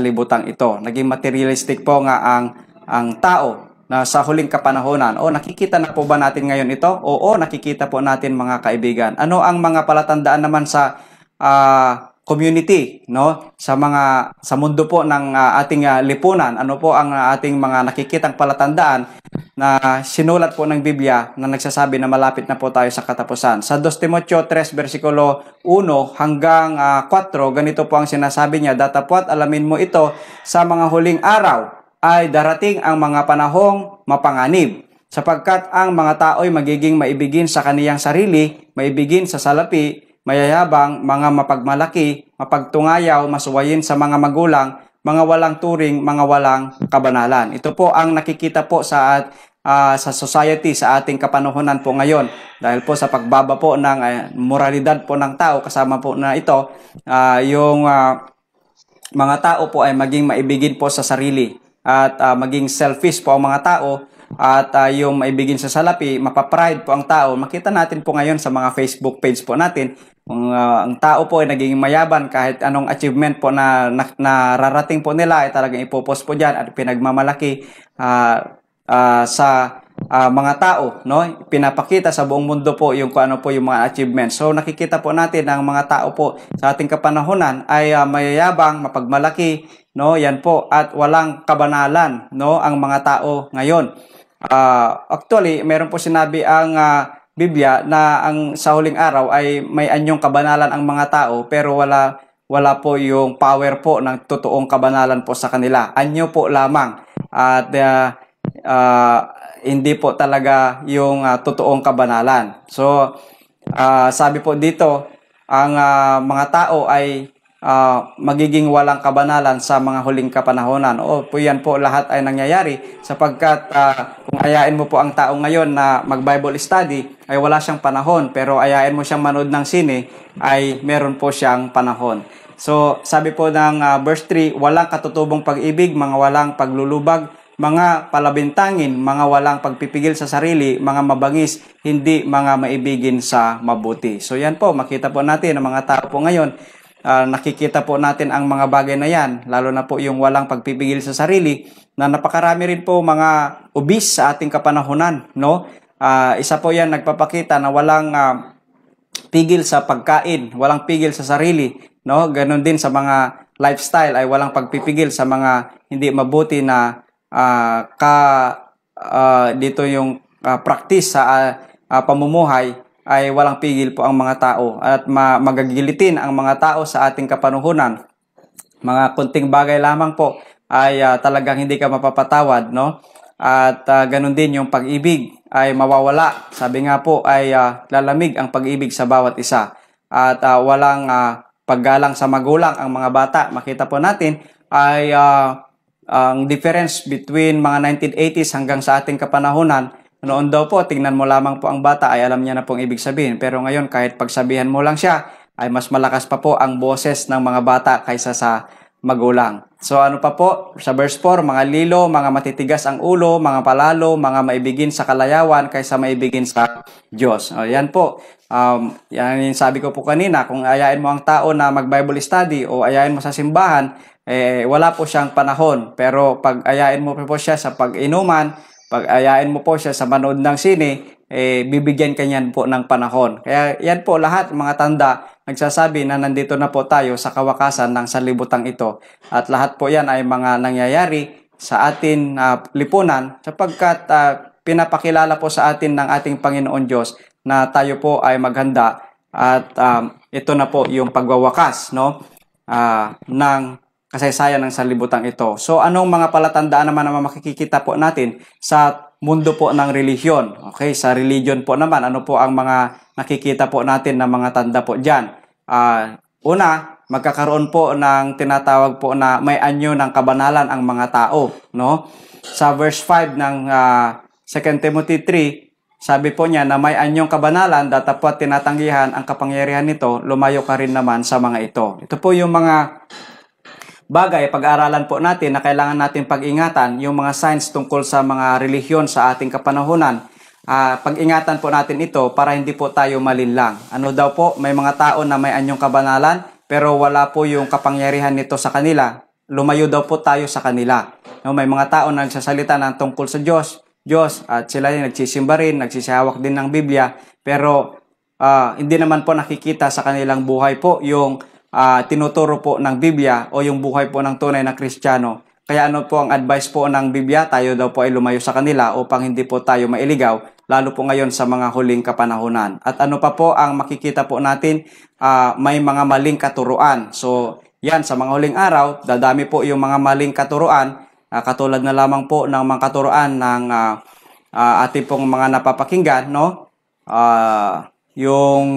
libutan ito. Naging materialistic po nga ang tao na sa huling kapanahonan. O nakikita na po ba natin ngayon ito? Oo, nakikita po natin mga kaibigan. Ano ang mga palatandaan naman sa community, no? Sa mundo po ng ating lipunan, ano po ang ating mga nakikitang palatandaan na sinulat po ng Biblia na nagsasabi na malapit na po tayo sa katapusan. Sa 2 Timoteo 3 versikulo 1 hanggang 4, ganito po ang sinasabi niya, datapwat alamin mo ito, sa mga huling araw ay darating ang mga panahong mapanganib, sapagkat ang mga tao'y magiging maibigin sa kaniyang sarili, maibigin sa salapi, mayayabang, mga mapagmalaki, mapagtungayaw, masuwayin sa mga magulang, mga walang turing, mga walang kabanalan. Ito po ang nakikita po sa society, sa ating kapanahonan po ngayon. Dahil po sa pagbaba po ng moralidad po ng tao, kasama po na ito, yung mga tao po ay maging maibigin po sa sarili at maging selfish po ang mga tao. At yung maibigin sa salapi, mapapride po ang tao. Makita natin po ngayon sa mga Facebook page po natin, ang tao po ay naging mayaban kahit anong achievement po na nararating po nila ay talagang ipopost po dyan at pinagmamalaki sa mga tao, no? Pinapakita sa buong mundo po yung kung ano po yung mga achievements. So nakikita po natin ang mga tao po sa ating kapanahunan ay mayayabang, mapagmalaki, no? Yan po, at walang kabanalan, no? Ang mga tao ngayon. Actually, meron po sinabi ang Biblia na ang sa huling araw ay may anyong kabanalan ang mga tao pero wala po yung power po ng totoong kabanalan po sa kanila. Anyo po lamang at hindi po talaga yung totoong kabanalan. So, sabi po dito, ang mga tao ay magiging walang kabanalan sa mga huling kapanahonan. O po yan po lahat ay nangyayari sapagkat kung ayain mo po ang tao ngayon na mag-Bible study ay wala siyang panahon, pero ayain mo siyang manood ng sine ay meron po siyang panahon. So sabi po ng verse 3, walang katutubong pag-ibig, mga walang paglulubag, mga palabintangin, mga walang pagpipigil sa sarili, mga mabangis, hindi mga maibigin sa mabuti. So yan po, makita po natin ang mga tao po ngayon, nakikita po natin ang mga bagay na yan, lalo na po yung walang pagpipigil sa sarili, na napakarami rin po mga obese sa ating kapanahunan, no? Isa po yan nagpapakita na walang pigil sa pagkain, walang pigil sa sarili, no? Ganon din sa mga lifestyle ay walang pagpipigil sa mga hindi mabuti na dito yung practice sa pamumuhay ay walang pigil po ang mga tao at magagilitin ang mga tao sa ating kapanuhunan. Mga kunting bagay lamang po ay talagang hindi ka mapapatawad, no? At ganun din yung pag-ibig ay mawawala. Sabi nga po ay lalamig ang pag-ibig sa bawat isa. At walang paggalang sa magulang ang mga bata. Makita po natin ay ang difference between mga 1980s hanggang sa ating kapanahunan. Noon daw po, tingnan mo lamang po ang bata ay alam niya na pong ibig sabihin. Pero ngayon, kahit pagsabihan mo lang siya, ay mas malakas pa po ang boses ng mga bata kaysa sa magulang. So ano pa po? Sa verse 4, mga lilo, mga matitigas ang ulo, mga palalo, mga maibigin sa kalayawan kaysa maibigin sa Diyos. Yan po. Yan yung sabi ko po kanina, kung ayain mo ang tao na mag-Bible study o ayain mo sa simbahan, wala po siyang panahon. Pero pag ayain mo po siya sa pag-inuman, pag ayain mo po siya sa manood ng sine, bibigyan kanyan po ng panahon. Kaya yan po lahat mga tanda nagsasabi na nandito na po tayo sa kawakasan ng sanlibutan ito. At lahat po yan ay mga nangyayari sa atin lipunan sapagkat pinapakilala po sa atin ng ating Panginoon Diyos na tayo po ay maghanda at ito na po yung pagwawakas, no? Ng kasaysayan ng sanlibutan ito. So anong mga palatandaan naman na makikita po natin sa mundo po ng relihiyon? Okay, sa religion po naman, ano po ang mga nakikita po natin na mga tanda po dyan? Una, magkakaroon po ng tinatawag po na may anyo ng kabanalan ang mga tao, no? Sa verse 5 ng 2 Timothy 3, sabi po niya na may anyong kabanalan, datapwat tinatanggihan ang kapangyarihan nito, lumayo ka rin naman sa mga ito. Ito po yung mga bagay, pag-aaralan po natin na kailangan natin pag-ingatan, yung mga signs tungkol sa mga relihiyon sa ating kapanahunan. Pag-ingatan po natin ito para hindi po tayo malinlang. Ano daw po, may mga tao na may anyong kabanalan, pero wala po yung kapangyarihan nito sa kanila. Lumayo daw po tayo sa kanila. No, may mga tao na nagsasalita ng tungkol sa Diyos, at sila yung nagsisimba rin, nagsisihawak din ng Biblia, pero hindi naman po nakikita sa kanilang buhay po yung tinuturo po ng Biblia o yung buhay po ng tunay na Kristiyano. Kaya ano po ang advice po ng Biblia? Tayo daw po ay lumayo sa kanila upang hindi po tayo mailigaw, lalo po ngayon sa mga huling kapanahunan. At ano pa po ang makikita po natin? May mga maling katuruan. So yan, sa mga huling araw, dadami po yung mga maling katuruan, katulad na lamang po ng mga katuruan ng ating pong mga napapakinggan, no? Yung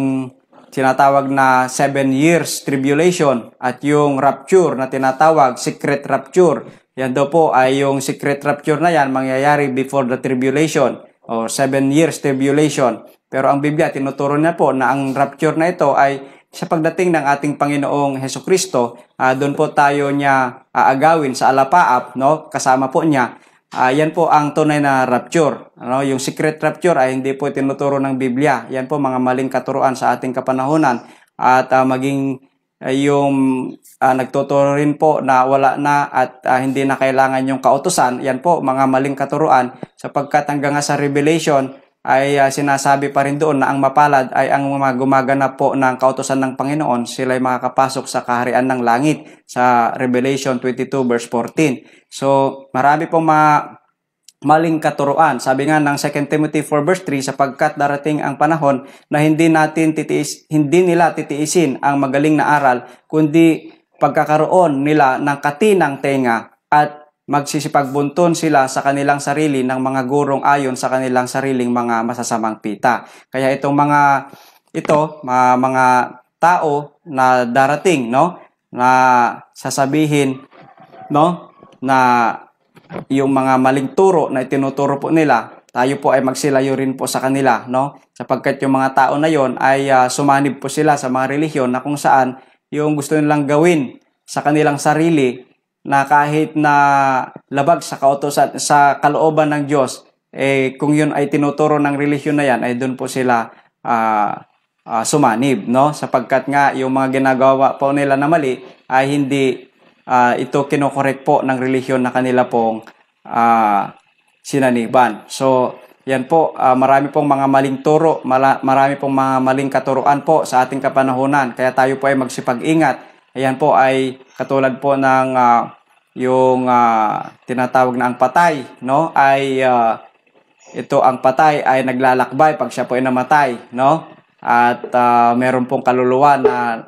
tinatawag na 7 years tribulation at yung rapture na tinatawag secret rapture. Yan daw po ay yung secret rapture na yan mangyayari before the tribulation or 7 years tribulation. Pero ang Biblia tinuturo niya po na ang rapture na ito ay sa pagdating ng ating Panginoong Hesukristo. Doon po tayo niya aagawin sa alapaap, no? Kasama po niya. Yan po ang tunay na rapture. Yung secret rapture ay hindi po tinuturo ng Biblia. Yan po mga maling katuruan sa ating kapanahunan. At maging yung nagtuturo rin po na wala na at hindi na kailangan yung kautusan. Yan po mga maling katuruan sapagkat hanggang sa Revelation ay sinasabi pa rin doon na ang mapalad ay ang mga gumaganap po ng kautusan ng Panginoon. Sila ay makakapasok sa kaharian ng langit sa Revelation 22 verse 14. So, marami pong maling katuruan. Sabi nga ng 2 Timothy 4 verse 3, sapagkat darating ang panahon na hindi nila titiisin ang magaling na aral, kundi pagkakaroon nila ng katinang tenga at magsisipagbunton sila sa kanilang sarili ng mga gurong ayon sa kanilang sariling mga masasamang pita. Kaya itong mga tao na darating, no, na sasabihin, no, na yung mga maling turo na itinuturo po nila, tayo po ay magsilayo rin po sa kanila, no? Sapagkat yung mga tao na yon ay sumanib po sila sa mga relihiyon na kung saan yung gusto nilang gawin sa kanilang sarili na kahit na labag sa kautosan, sa kalooban ng Diyos, kung yun ay tinuturo ng relihiyon na yan, ay doon po sila sumanib, no? Sapagkat nga yung mga ginagawa po nila na mali ay hindi ito kinokorek po ng relihiyon na kanila pong sinaniban. So, yan po, marami pong mga maling turo, marami pong mga maling katuruan po sa ating kapanahunan. Kaya tayo po ay magsipag-ingat. Ayan po ay katulad po ng yung tinatawag na ang patay, no? Ay ito ang patay ay naglalakbay pag siya po ay namatay, no? At meron pong kaluluwa na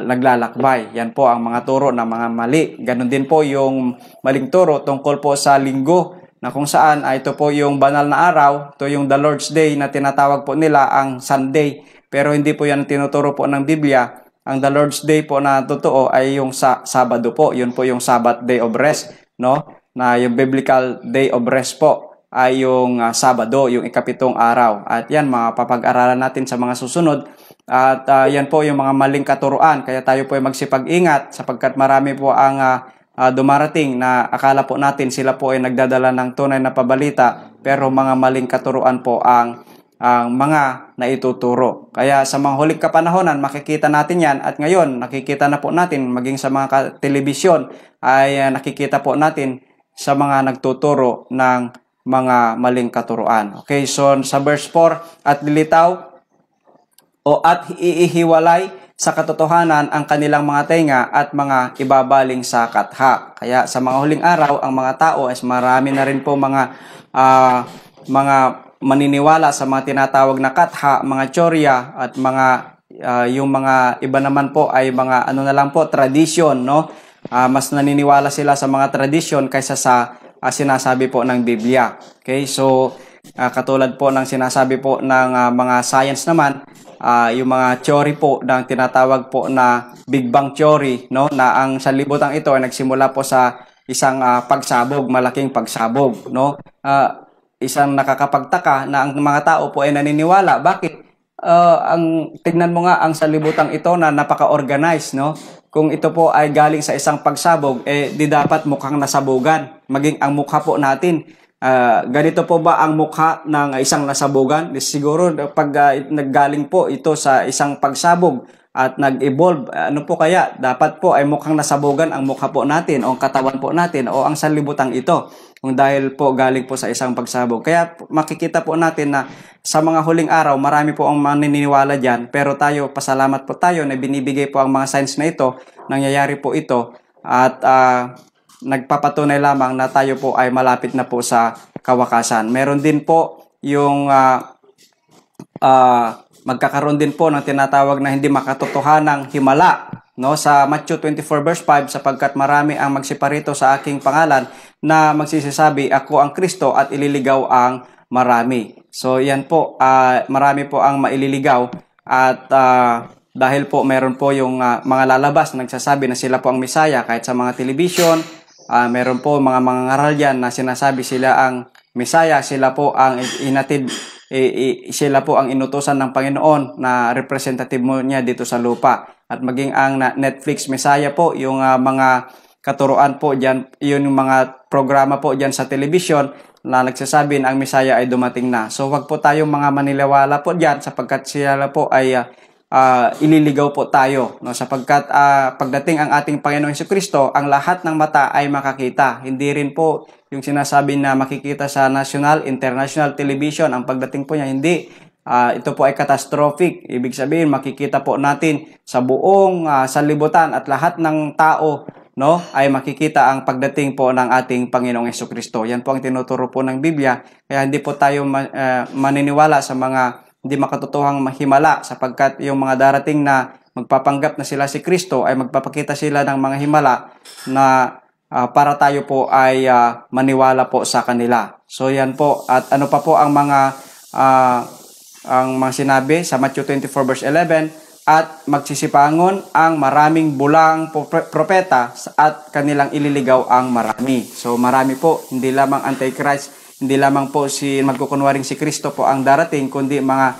naglalakbay. Yan po ang mga turo ng mga mali. Ganon din po yung maling turo tungkol po sa linggo, na kung saan ito po yung banal na araw, ito yung the Lord's Day na tinatawag po nila ang Sunday. Pero hindi po yan tinuturo po ng Biblia. Ang the Lord's Day po na totoo ay yung Sabado po. Yun po yung Sabbath Day of Rest, no? Na yung Biblical Day of Rest po ay yung Sabado, yung ikapitong araw. At yan, mapapag-aralan natin sa mga susunod. At yan po yung mga maling katuruan. Kaya tayo po ay magsipag-ingat sapagkat marami po ang dumarating na akala po natin sila po ay nagdadala ng tunay na pabalita, pero mga maling katuruan po ang mga naituturo. Kaya sa mga huling kapanahonan, makikita natin yan. At ngayon, nakikita na po natin, maging sa mga telebisyon, ay nakikita po natin sa mga nagtuturo ng mga maling katuruan. Okay, so sa verse 4, at lilitaw at iihiwalay sa katotohanan ang kanilang mga tenga at mga ibabaling sa katha. Kaya sa mga huling araw, ang mga tao ay marami na rin po mga maniniwala sa mga tinatawag na katha, mga tsorya, at mga yung mga iba naman po ay mga ano na lang po, tradisyon, no? Mas naniniwala sila sa mga tradisyon kaysa sa sinasabi po ng Biblia. Okay, so katulad po ng sinasabi po ng mga science naman, yung mga theory po ng tinatawag po na Big Bang Theory, no, na ang sanlibutan ito ay nagsimula po sa isang pagsabog, malaking pagsabog, no. Isang nakakapagtaka na ang mga tao po ay naniniwala. Bakit? Ang tignan mo nga ang sanlibutan ito na napaka-organized, no. Kung ito po ay galing sa isang pagsabog, di dapat mukhang nasabugan. Maging ang mukha po natin, ganito po ba ang mukha ng isang nasabugan? Siguro pag naggaling po ito sa isang pagsabog at nag-evolve, ano po kaya? Dapat po ay mukhang nasabugan ang mukha po natin o ang katawan po natin o ang sanlibutan ito. Kung dahil po galing po sa isang pagsabog. Kaya makikita po natin na sa mga huling araw, marami po ang maniniwala dyan. Pero tayo, pasalamat po tayo na binibigay po ang mga signs na ito. Nangyayari po ito. At nagpapatunay lamang na tayo po ay malapit na po sa kawakasan. Meron din po yung magkakaroon din po ng tinatawag na hindi makatotohanang himala, no, sa Matthew 24 verse 5, sapagkat marami ang magsiparito sa aking pangalan na magsisasabi, ako ang Kristo, at ililigaw ang marami. So yan po, marami po ang maililigaw, at dahil po meron po yung mga lalabas nagsasabi na sila po ang Misaya, kahit sa mga television, meron po mga mangangaral dyan na sinasabi sila ang Misaya, sila po ang inatid, sila po ang inutusan ng Panginoon na representative mo niya dito sa lupa. At maging ang Netflix Misaya po, yung mga katuruan po dyan, yun yung mga programa po dyan sa television na nagsasabi na ang Misaya ay dumating na. So wag po tayong mga maniniwala po dyan sapagkat sila po ay ililigaw po tayo, no? Sapagkat pagdating ang ating Panginoong Jesucristo, ang lahat ng mata ay makakita. Hindi rin po yung sinasabi na makikita sa national, international television. Ang pagdating po niya, hindi. Ito po ay catastrophic. Ibig sabihin, makikita po natin sa buong sanlibutan at lahat ng tao, no, ay makikita ang pagdating po ng ating Panginoong Jesucristo. Yan po ang tinuturo po ng Biblia. Kaya hindi po tayo maniniwala sa mga hindi makatotohang himala, sapagkat yung mga darating na magpapanggap na sila si Kristo ay magpapakita sila ng mga himala na para tayo po ay maniwala po sa kanila. So yan po. At ano pa po ang mga sinabi sa Matthew 24 verse 11, at magsisipangon ang maraming bulang propeta at kanilang ililigaw ang marami. So marami po, hindi lamang Antichrist, hindi lamang po magkukunwaring si Kristo po ang darating, kundi mga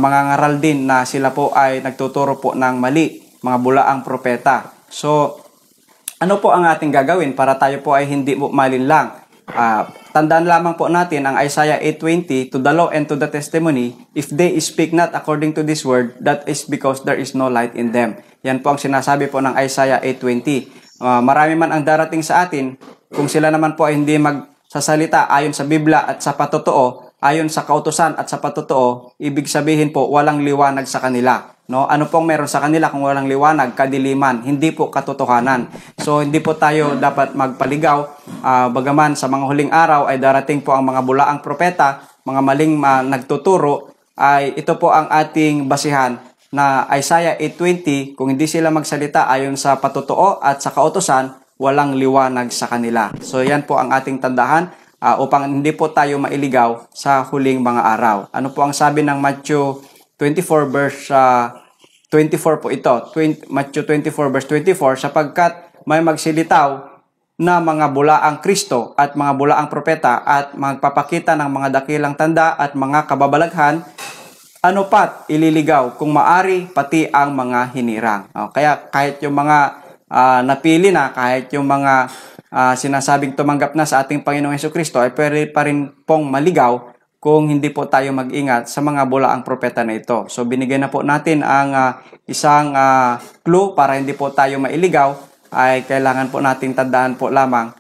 ngaral din na sila po ay nagtuturo po ng mali, mga bulaang propeta. So ano po ang ating gagawin para tayo po ay hindi po malinlang? Tandaan lamang po natin ang Isaiah 8:20, to the law and to the testimony, if they speak not according to this word, that is because there is no light in them. Yan po ang sinasabi po ng Isaiah 8:20. Marami man ang darating sa atin, kung sila naman po ay hindi magsasalita ayon sa Biblia at sa patotoo, ayon sa kautusan at sa patotoo, ibig sabihin po walang liwanag sa kanila. No, ano pong meron sa kanila kung walang liwanag? Kadiliman, hindi po katotohanan. So hindi po tayo dapat magpaligaw, bagaman sa mga huling araw ay darating po ang mga bulaang propeta, mga maling nagtuturo, ay ito po ang ating basihan na Isaiah 8:20, kung hindi sila magsalita ayon sa patotoo at sa kautusan, walang liwanag sa kanila. So yan po ang ating tandahan upang hindi po tayo mailigaw sa huling mga araw. Ano po ang sabi ng Matthew 24 verse 24 po ito. Matthew 24 verse 24, sapagkat may magsilitaw na mga bulaang Kristo at mga bulaang propeta at magpapakita ng mga dakilang tanda at mga kababalaghan, ano pat ililigaw kung maari pati ang mga hinirang. Kaya kahit yung mga napili na, kahit yung mga sinasabing tumanggap na sa ating Panginoong Hesukristo, ay pwede pa rin pong maligaw kung hindi po tayo mag-ingat sa mga bulaang propeta na ito. So binigyan na po natin ang isang clue para hindi po tayo mailigaw, ay kailangan po nating tandaan po lamang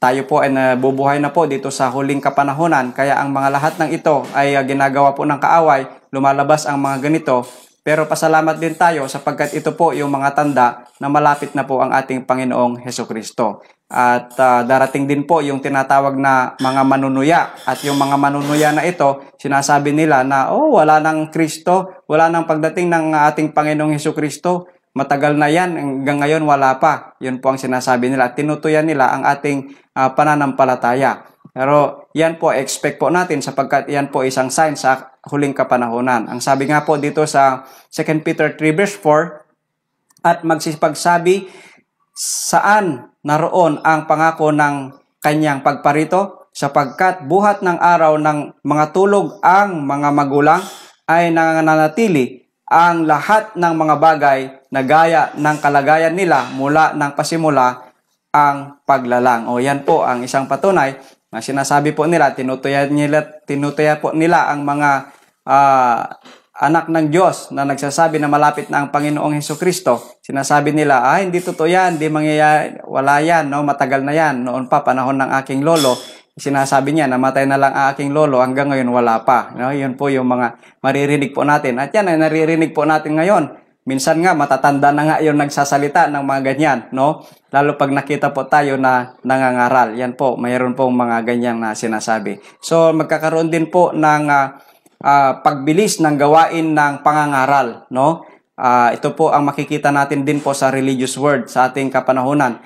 tayo po ay nabubuhay na po dito sa huling kapanahunan, kaya ang mga lahat ng ito ay ginagawa po ng kaaway, lumalabas ang mga ganito. Pero pasalamat din tayo sapagkat ito po yung mga tanda na malapit na po ang ating Panginoong Hesukristo. At darating din po yung tinatawag na mga manunuya. At yung mga manunuya na ito, sinasabi nila na, wala nang Kristo, wala nang pagdating ng ating Panginoong Hesukristo. Matagal na yan, hanggang ngayon wala pa. Yun po ang sinasabi nila. Tinutuyan nila ang ating pananampalataya. Pero yan po, expect po natin sapagkat yan po isang sign sa huling kapanahunan. Ang sabi nga po dito sa 2 Peter 3 verse 4, at magsipagsabi, saan naroon ang pangako ng kanyang pagparito? Sapagkat buhat ng araw ng mga tulog ang mga magulang ay nananatili ang lahat ng mga bagay na gaya ng kalagayan nila mula ng pasimula ang paglalang. Yan po ang isang patunay na sinasabi po nila, tinutuya po nila ang mga anak ng Diyos na nagsasabi na malapit na ang Panginoong Hesukristo. Sinasabi nila, hindi totoo yan, hindi mangyayari, wala yan, no? Matagal na yan. Noon pa, panahon ng aking lolo, sinasabi niya, namatay na lang ang aking lolo, hanggang ngayon wala pa. No? Yun po yung mga maririnig po natin. At yan ay naririnig po natin ngayon. Minsan nga, matatanda na nga yung nagsasalita ng mga ganyan, no? Lalo pag nakita po tayo na nangangaral. Yan po, mayroon pong mga ganyan na sinasabi. So, magkakaroon din po ng pagbilis ng gawain ng pangangaral, no? Ito po ang makikita natin din po sa religious world sa ating kapanahunan.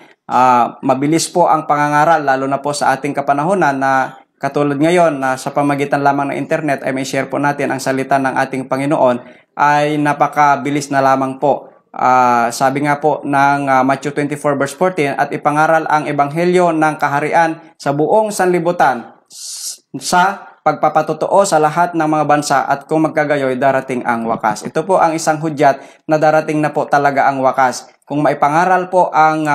Mabilis po ang pangangaral, lalo na po sa ating kapanahunan na katulad ngayon na sa pamagitan lamang ng internet ay may share po natin ang salita ng ating Panginoon, ay napakabilis na lamang po. Sabi nga po ng Matthew 24 verse 14, at ipangaral ang ebanghelyo ng kaharian sa buong sanlibutan sa pagpapatotoo sa lahat ng mga bansa, at kung magkagayoy darating ang wakas. Ito po ang isang hudyat na darating na po talaga ang wakas. Kung maipangaral po ang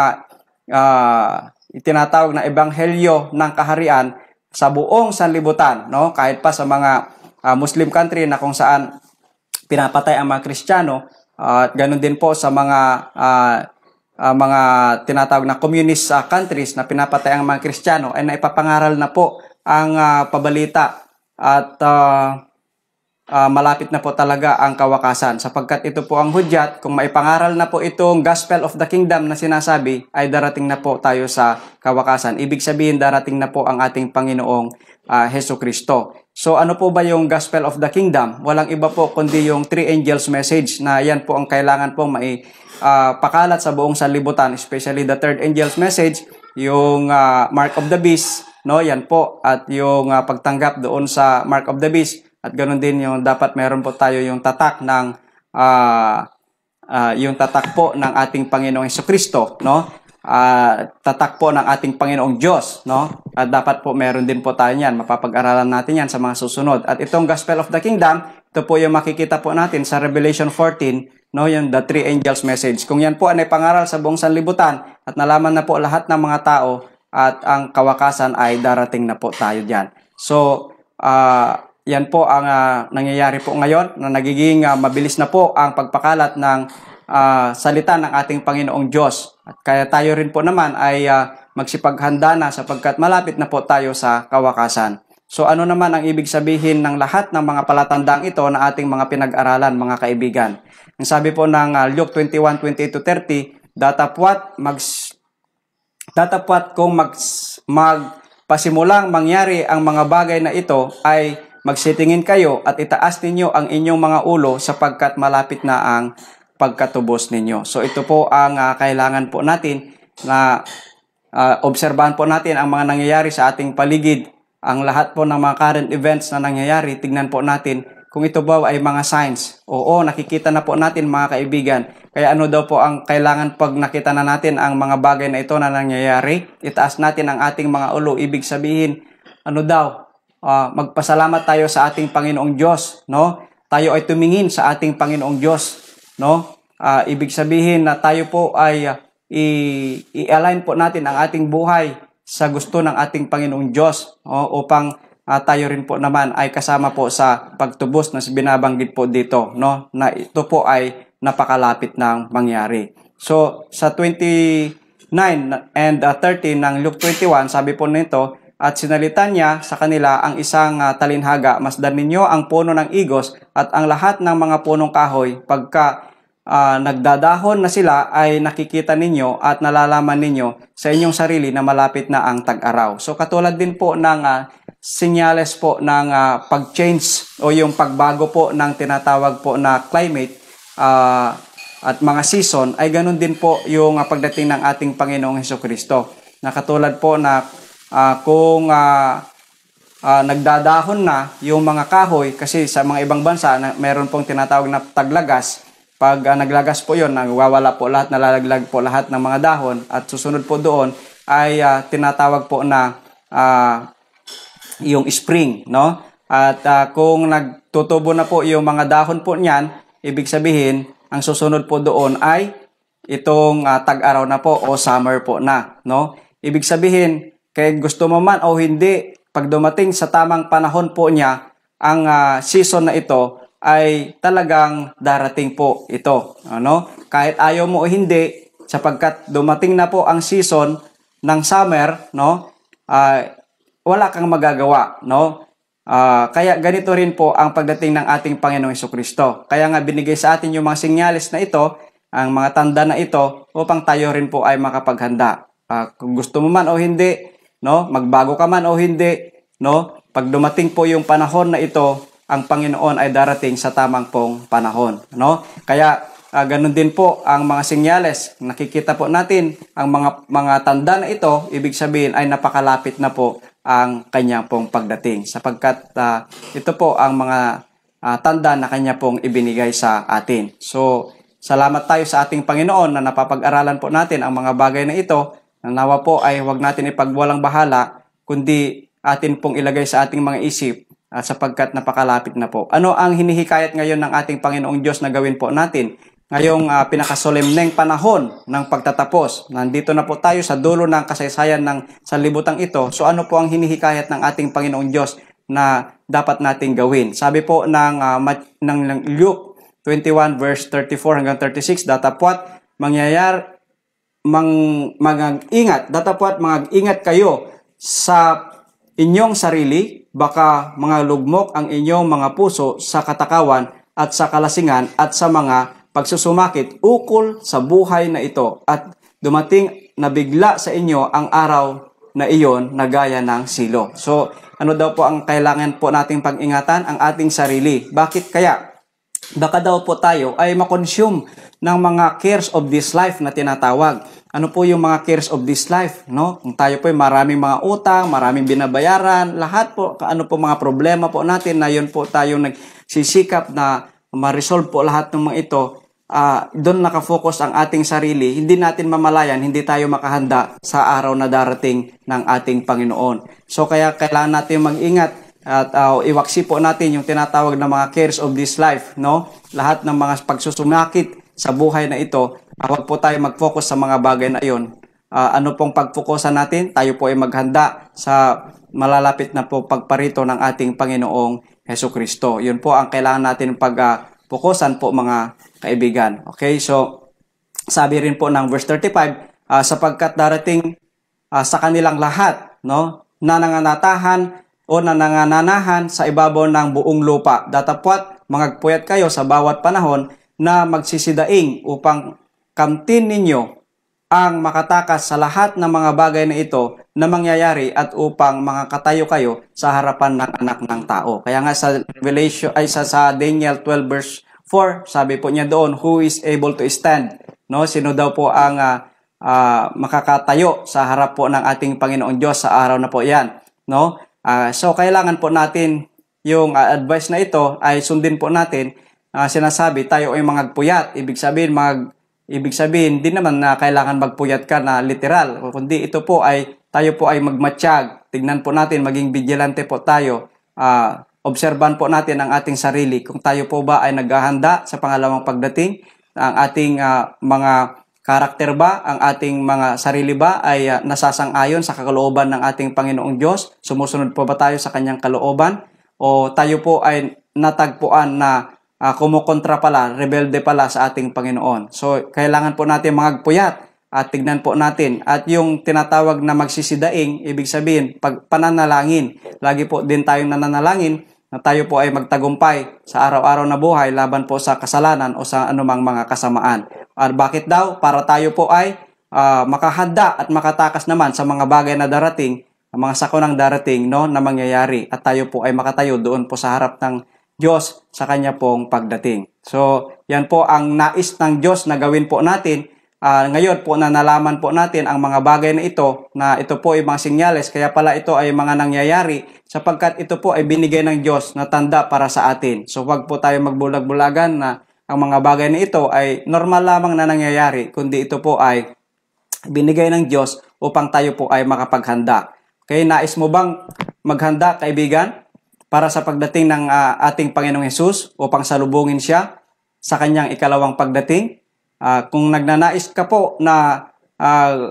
itinatawag na ebanghelyo ng kaharian sa buong sanlibutan, no? Kahit pa sa mga Muslim country na kung saan pinapatay ang mga Kristiyano, at ganun din po sa mga tinatawag na communist countries na pinapatay ang mga Kristiyano, ay naipapangaral na po ang pabalita at malapit na po talaga ang kawakasan, sapagkat ito po ang hudyat. Kung maipangaral na po itong gospel of the kingdom na sinasabi, ay darating na po tayo sa kawakasan. Ibig sabihin, darating na po ang ating Panginoong Hesukristo. So ano po ba yung gospel of the kingdom? Walang iba po kundi yung three angels message, na yan po ang kailangan pong pakalat sa buong sanlibutan, especially the third angel's message, yung mark of the beast, no? Yan po, at yung pagtanggap doon sa mark of the beast, at ganoon din yung dapat meron po tayo yung tatak ng yung tatak po ng ating Panginoong Hesukristo, no? Tatak po ng ating Panginoong Diyos, no? At dapat po meron din po tayo yan. Mapapag-aralan natin yan sa mga susunod. At itong Gospel of the Kingdom, ito po yung makikita po natin sa Revelation 14, no? Yung the three angels message. Kung yan po ay pangaral sa buong sanlibutan at nalaman na po lahat ng mga tao at ang kawakasan ay darating na po tayo diyan. So, yan po ang nangyayari po ngayon na nagiging mabilis na po ang pagpakalat ng salita ng ating Panginoong Diyos. At kaya tayo rin po naman ay magsipaghanda na sapagkat malapit na po tayo sa kawakasan. So ano naman ang ibig sabihin ng lahat ng mga palatandang ito na ating mga pinag-aralan, mga kaibigan? Ang sabi po ng Luke 21:28-30, datapwat kung magpasimulang mangyari ang mga bagay na ito ay magsitingin kayo at itaas ninyo ang inyong mga ulo sapagkat malapit na ang pagkatubos ninyo. So ito po ang kailangan po natin na obserbahan po natin ang mga nangyayari sa ating paligid. Ang lahat po ng mga current events na nangyayari, tignan po natin kung ito ba ay mga signs. Oo, nakikita na po natin mga kaibigan. Kaya ano daw po ang kailangan pag nakita na natin ang mga bagay na ito na nangyayari? Itaas natin ang ating mga ulo. Ibig sabihin, ano daw? Magpasalamat tayo sa ating Panginoong Diyos, no? Tayo ay tumingin sa ating Panginoong Diyos, no? Ibig sabihin na tayo po ay i-align po natin ang ating buhay sa gusto ng ating Panginoong Diyos, upang tayo rin po naman ay kasama po sa pagtubos na binabanggit po dito, no? Na ito po ay napakalapit ng mangyari. So sa 29 and 30 ng Luke 21, sabi po nito, at sinalita niya sa kanila ang isang talinhaga, masdan ninyo ang puno ng igos at ang lahat ng mga punong kahoy, pagka nagdadahon na sila ay nakikita ninyo at nalalaman ninyo sa inyong sarili na malapit na ang tag-araw. So katulad din po ng senyales po ng pag-change o yung pagbago po ng tinatawag po na climate at mga season, ay ganun din po yung pagdating ng ating Panginoong Hesukristo. Na katulad po na kung nagdadahon na yung mga kahoy, kasi sa mga ibang bansa meron pong tinatawag na taglagas. Pag naglagas po yun, nagwawala po lahat, nalalaglag po lahat ng mga dahon, at susunod po doon ay tinatawag po na yung spring, no? At kung nagtutubo na po yung mga dahon po niyan, ibig sabihin, ang susunod po doon ay itong tag-araw na po o summer po na, no? Ibig sabihin, kaya gusto mo man o hindi, pag dumating sa tamang panahon po niya, ang season na ito ay talagang darating po ito, ano? Kahit ayaw mo o hindi, sapagkat dumating na po ang season ng summer, no? Wala kang magagawa, no? Kaya ganito rin po ang pagdating ng ating Panginoong Hesukristo. Kaya nga binigay sa atin yung mga senyales na ito, ang mga tanda na ito, upang tayo rin po ay makapaghanda. Kung gusto mo man o hindi, no? Magbago ka man o hindi, no? Pag dumating po yung panahon na ito, ang Panginoon ay darating sa tamang pong panahon, no? Kaya ganun din po ang mga senyales. Nakikita po natin ang mga tanda na ito, ibig sabihin ay napakalapit na po ang kanya pong pagdating, sapagkat ito po ang mga tanda na kanya pong ibinigay sa atin. So, salamat tayo sa ating Panginoon na napapag-aralan po natin ang mga bagay na ito. Nawa po ay huwag natin ipagwalang bahala, kundi atin pong ilagay sa ating mga isip, sapagkat napakalapit na po. Ano ang hinihikayat ngayon ng ating Panginoong Diyos na gawin po natin? Ngayong pinakasolemneng panahon ng pagtatapos. Nandito na po tayo sa dulo ng kasaysayan ng sanlibutan ito. So ano po ang hinihikayat ng ating Panginoong Diyos na dapat nating gawin? Sabi po ng Luke 21 verse 34 hanggang 36, datapwat mag-ingat kayo sa inyong sarili, baka mga lugmok ang inyong mga puso sa katakawan at sa kalasingan at sa mga pagsusumakit ukol sa buhay na ito, at dumating na bigla sa inyo ang araw na iyon na gaya ng silo. So, ano daw po ang kailangan po nating pag-ingatan? Ang ating sarili. Bakit kaya? Baka daw po tayo ay makonsume ng mga cares of this life na tinatawag. Ano po yung mga cares of this life, no? Kung tayo po ay maraming mga utang, maraming binabayaran, lahat po, ano po mga problema po natin na yun po tayo nagsisikap na ma-resolve po lahat ng mga ito, doon nakafocus ang ating sarili, hindi natin mamalayan, hindi tayo makahanda sa araw na darating ng ating Panginoon. So kaya kailangan natin mag-ingat at iwaksi po natin yung tinatawag na mga cares of this life, no? Lahat ng mga pagsusumakit sa buhay na ito, huwag po tayo mag-focus sa mga bagay na iyon. Ano pong pagfokusan natin? Tayo po ay maghanda sa malalapit na po pagparito ng ating Panginoong Hesukristo. Yun po ang kailangan natin pag-fokusan po mga kaibigan. Okay, so sabi rin po ng verse 35, sapagkat darating sa kanilang lahat, no, nananganatahan o nanananahan sa ibabaw ng buong lupa. Datapwat, mangagpuyat kayo sa bawat panahon na magsisidaing upang kamtin ninyo ang makatakas sa lahat ng mga bagay na ito na mangyayari at upang makakatayo kayo sa harapan ng anak ng tao. Kaya nga sa Revelation ay sa Daniel 12 verse 4, sabi po niya doon, who is able to stand? No, sino daw po ang makakatayo sa harap po ng ating Panginoong Diyos sa araw na po 'yan, no? So kailangan po natin yung advice na ito ay sundin po natin. Sinasabi tayo ay mangagpuyat, ibig sabihin din naman na kailangan magpuyat ka na literal, kundi ito po ay tayo po ay magmatsyag. Tignan po natin, maging vigilante po tayo. Obserban po natin ang ating sarili kung tayo po ba ay naghahanda sa pangalawang pagdating, ang ating mga karakter ba, ang ating mga sarili ba ay nasasang-ayon sa kalooban ng ating Panginoong Diyos? Sumusunod po ba tayo sa kanyang kalooban? O tayo po ay natagpuan na kumukontra pala, rebelde pala sa ating Panginoon? So, kailangan po natin magpuyat at tignan po natin. At yung tinatawag na magsisidaing, ibig sabihin, pananalangin. Lagi po din tayong nananalangin na tayo po ay magtagumpay sa araw-araw na buhay laban po sa kasalanan o sa anumang mga kasamaan. At bakit daw? Para tayo po ay makahanda at makatakas naman sa mga bagay na darating, mga sakunang darating, no, na mangyayari. At tayo po ay makatayo doon po sa harap ng Diyos sa kanya pong pagdating. So, yan po ang nais ng Diyos na gawin po natin. Ngayon po na nalaman po natin ang mga bagay na ito po ay mga sinyales, kaya pala ito ay mga nangyayari sapagkat ito po ay binigay ng Diyos na tanda para sa atin. So wag po tayo magbulag-bulagan na ang mga bagay na ito ay normal lamang na nangyayari, kundi ito po ay binigay ng Diyos upang tayo po ay makapaghanda. Okay, nais mo bang maghanda, kaibigan, para sa pagdating ng ating Panginoong Hesus upang salubungin siya sa kanyang ikalawang pagdating? Kung nagnanais ka po na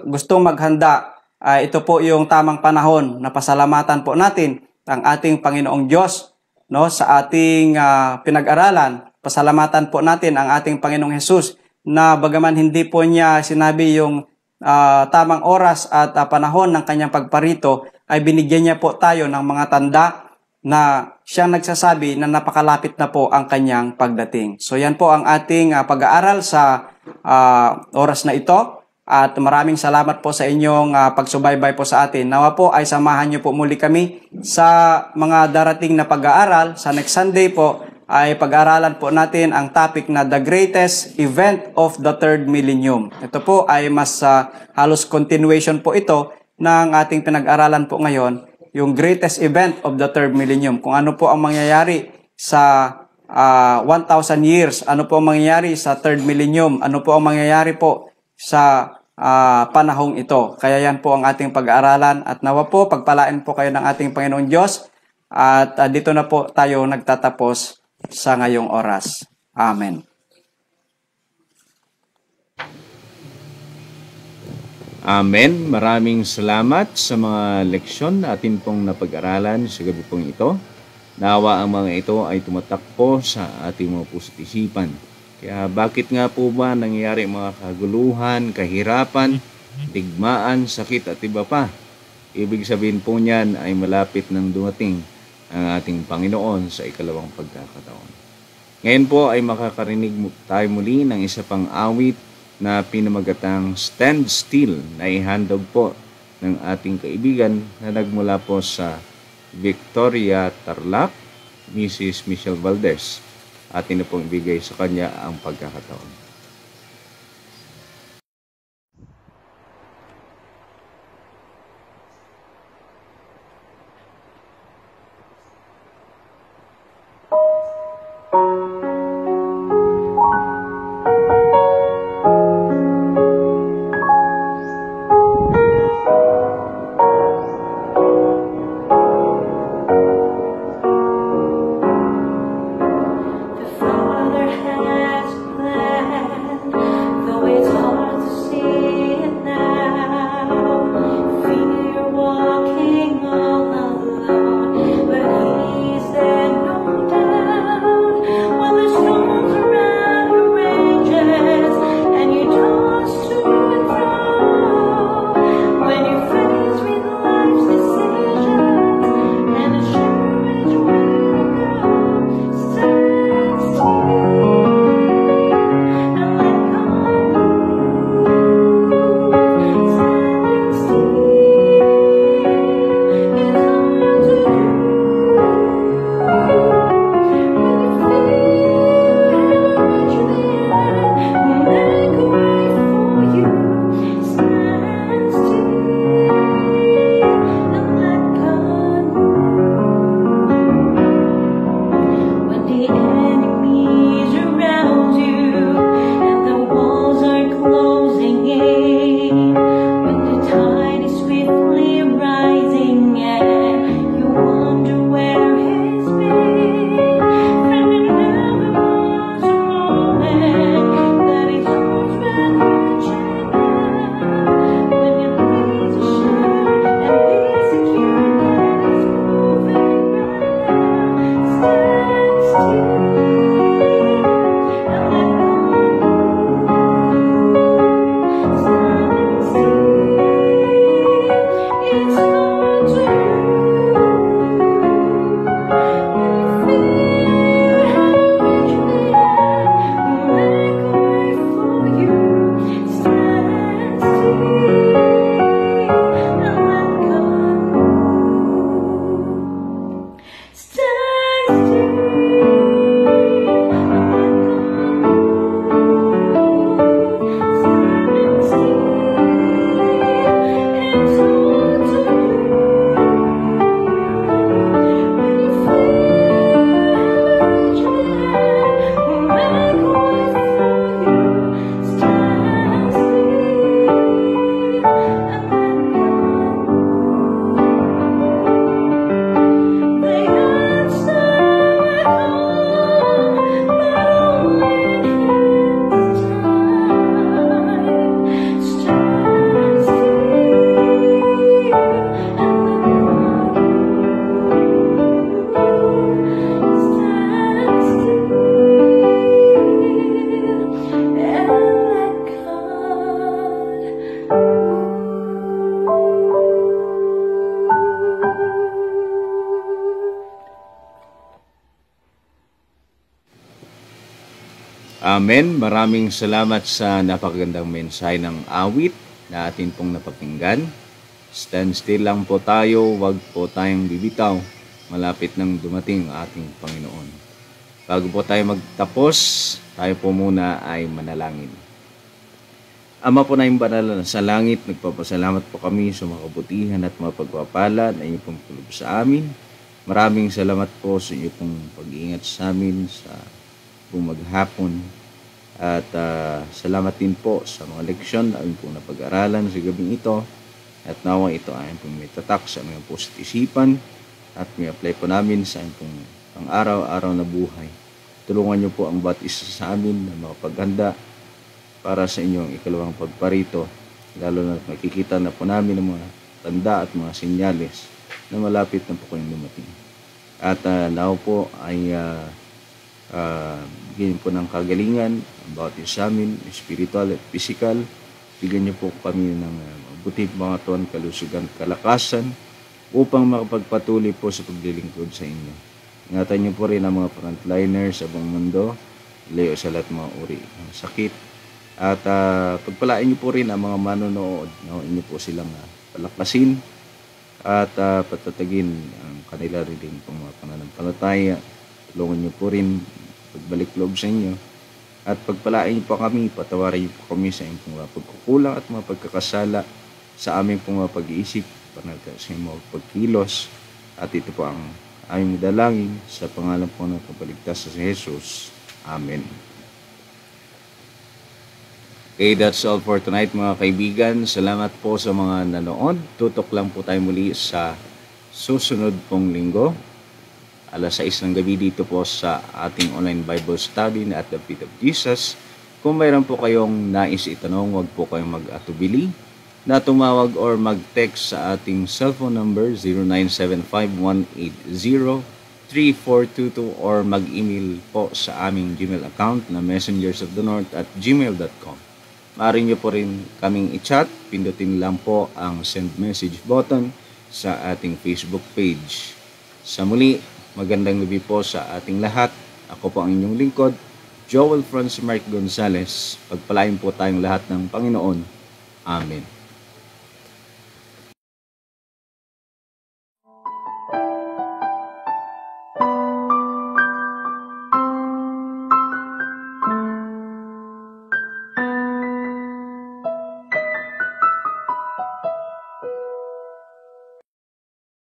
gustong maghanda, ito po yung tamang panahon na pasalamatan po natin ang ating Panginoong Diyos, no, sa ating pinag-aralan. Pasalamatan po natin ang ating Panginoong Hesus na bagaman hindi po niya sinabi yung tamang oras at panahon ng kanyang pagparito, ay binigyan niya po tayo ng mga tanda na siyang nagsasabi na napakalapit na po ang kanyang pagdating. So yan po ang ating pag-aaral sa oras na ito, at maraming salamat po sa inyong pagsubaybay po sa atin. Nawa po ay samahan niyo po muli kami sa mga darating na pag-aaral. Sa next Sunday po ay pag-aaralan po natin ang topic na the greatest event of the third millennium. Ito po ay mas halos continuation po ito ng ating pinag-aralan po ngayon, yung greatest event of the third millennium. Kung ano po ang mangyayari sa 1,000 years, ano po ang mangyayari sa third millennium, ano po ang mangyayari po sa panahong ito. Kaya yan po ang ating pag-aaralan, at nawa po pagpalain po kayo ng ating Panginoon Diyos, at dito na po tayo nagtatapos sa ngayong oras. Amen. Amen. Maraming salamat sa mga leksyon na atin pong napag-aralan sa gabi pong ito. Nawa ang mga ito ay tumatakbo sa ating mga puso't isipan. Kaya bakit nga po ba nangyayari mga kaguluhan, kahirapan, digmaan, sakit at iba pa? Ibig sabihin po niyan ay malapit nang dumating ang ating Panginoon sa ikalawang pagkakataon. Ngayon po ay makakarinig tayo muli ng isa pang awit na pinamagatang Stand Still na ihandog po ng ating kaibigan na nagmula po sa Victoria Tarlac, Mrs. Michelle Valdez. Atin na pong ibigay sa kanya ang pagkakataon. Amen. Maraming salamat sa napakagandang mensahe ng awit na atin pong napakinggan. Stand still lang po tayo, wag po tayong bibitaw. Malapit nang dumating ang ating Panginoon. Bago po tayo magtapos, tayo po muna ay manalangin. Ama po na yung banal sa langit, nagpapasalamat po kami sa mga kabutihan at mga pagpapala na inyong pong pulog sa amin. Maraming salamat po sa inyong pong pag-iingat sa amin sa buong maghapon. At salamat din po sa mga leksyon na aming pong napag-aralan sa gabing ito. At nawa ito ay pong may tatak sa aming puso't isipan at may apply po namin sa aming pong pang-araw-araw na buhay. Tulungan niyo po ang bawat isa sa amin na makapaghanda para sa inyong ikalawang pagparito, lalo na makikita na po namin ang mga tanda at mga senyales na malapit na po kayong dumating. At now po ay bigyan po ng kagalingan ang bawat isa sa amin, spiritual at physical. Bigyan niyo po kami ng mabuting mga tuwan, kalusugan, kalakasan upang makapagpatuloy po sa paglilingkod sa inyo. Ingatan niyo po rin ang mga frontliners sa buong mundo, layo sa lahat mga uri ng sakit. At pagpalain niyo po rin ang mga manonood, inyo po silang palakasin at patatagin ang kanila rin pong mga pananampalataya. Tulungan niyo po rin pagbalik loob sa inyo. At pagpalain niyo po kami, patawarin niyo po kami sa inyong mga pagkukulang at mga pagkakasala sa aming pong mga pag-iisip, sa inyong mga pagkilos. At ito po ang aming dalangin sa pangalan po ng kapaligtas sa si Jesus. Amen. Okay, that's all for tonight mga kaibigan. Salamat po sa mga nanood. Tutok lang po tayo muli sa susunod pong linggo. Alas 6 ng gabi dito po sa ating online Bible study na At the Feet of Jesus. Kung mayroon po kayong nais itanong, huwag po kayong mag-atubili na tumawag or mag-text sa ating cellphone number 0975-180-3422 or mag-email po sa aming Gmail account na messengersofthenorth@gmail.com. Maaari nyo po rin kaming i-chat. Pindutin lang po ang send message button sa ating Facebook page. Sa muli, magandang gabi po sa ating lahat. Ako po ang inyong lingkod, Joel Franz Mark Gonzalez. Pagpalain po tayong lahat ng Panginoon. Amen.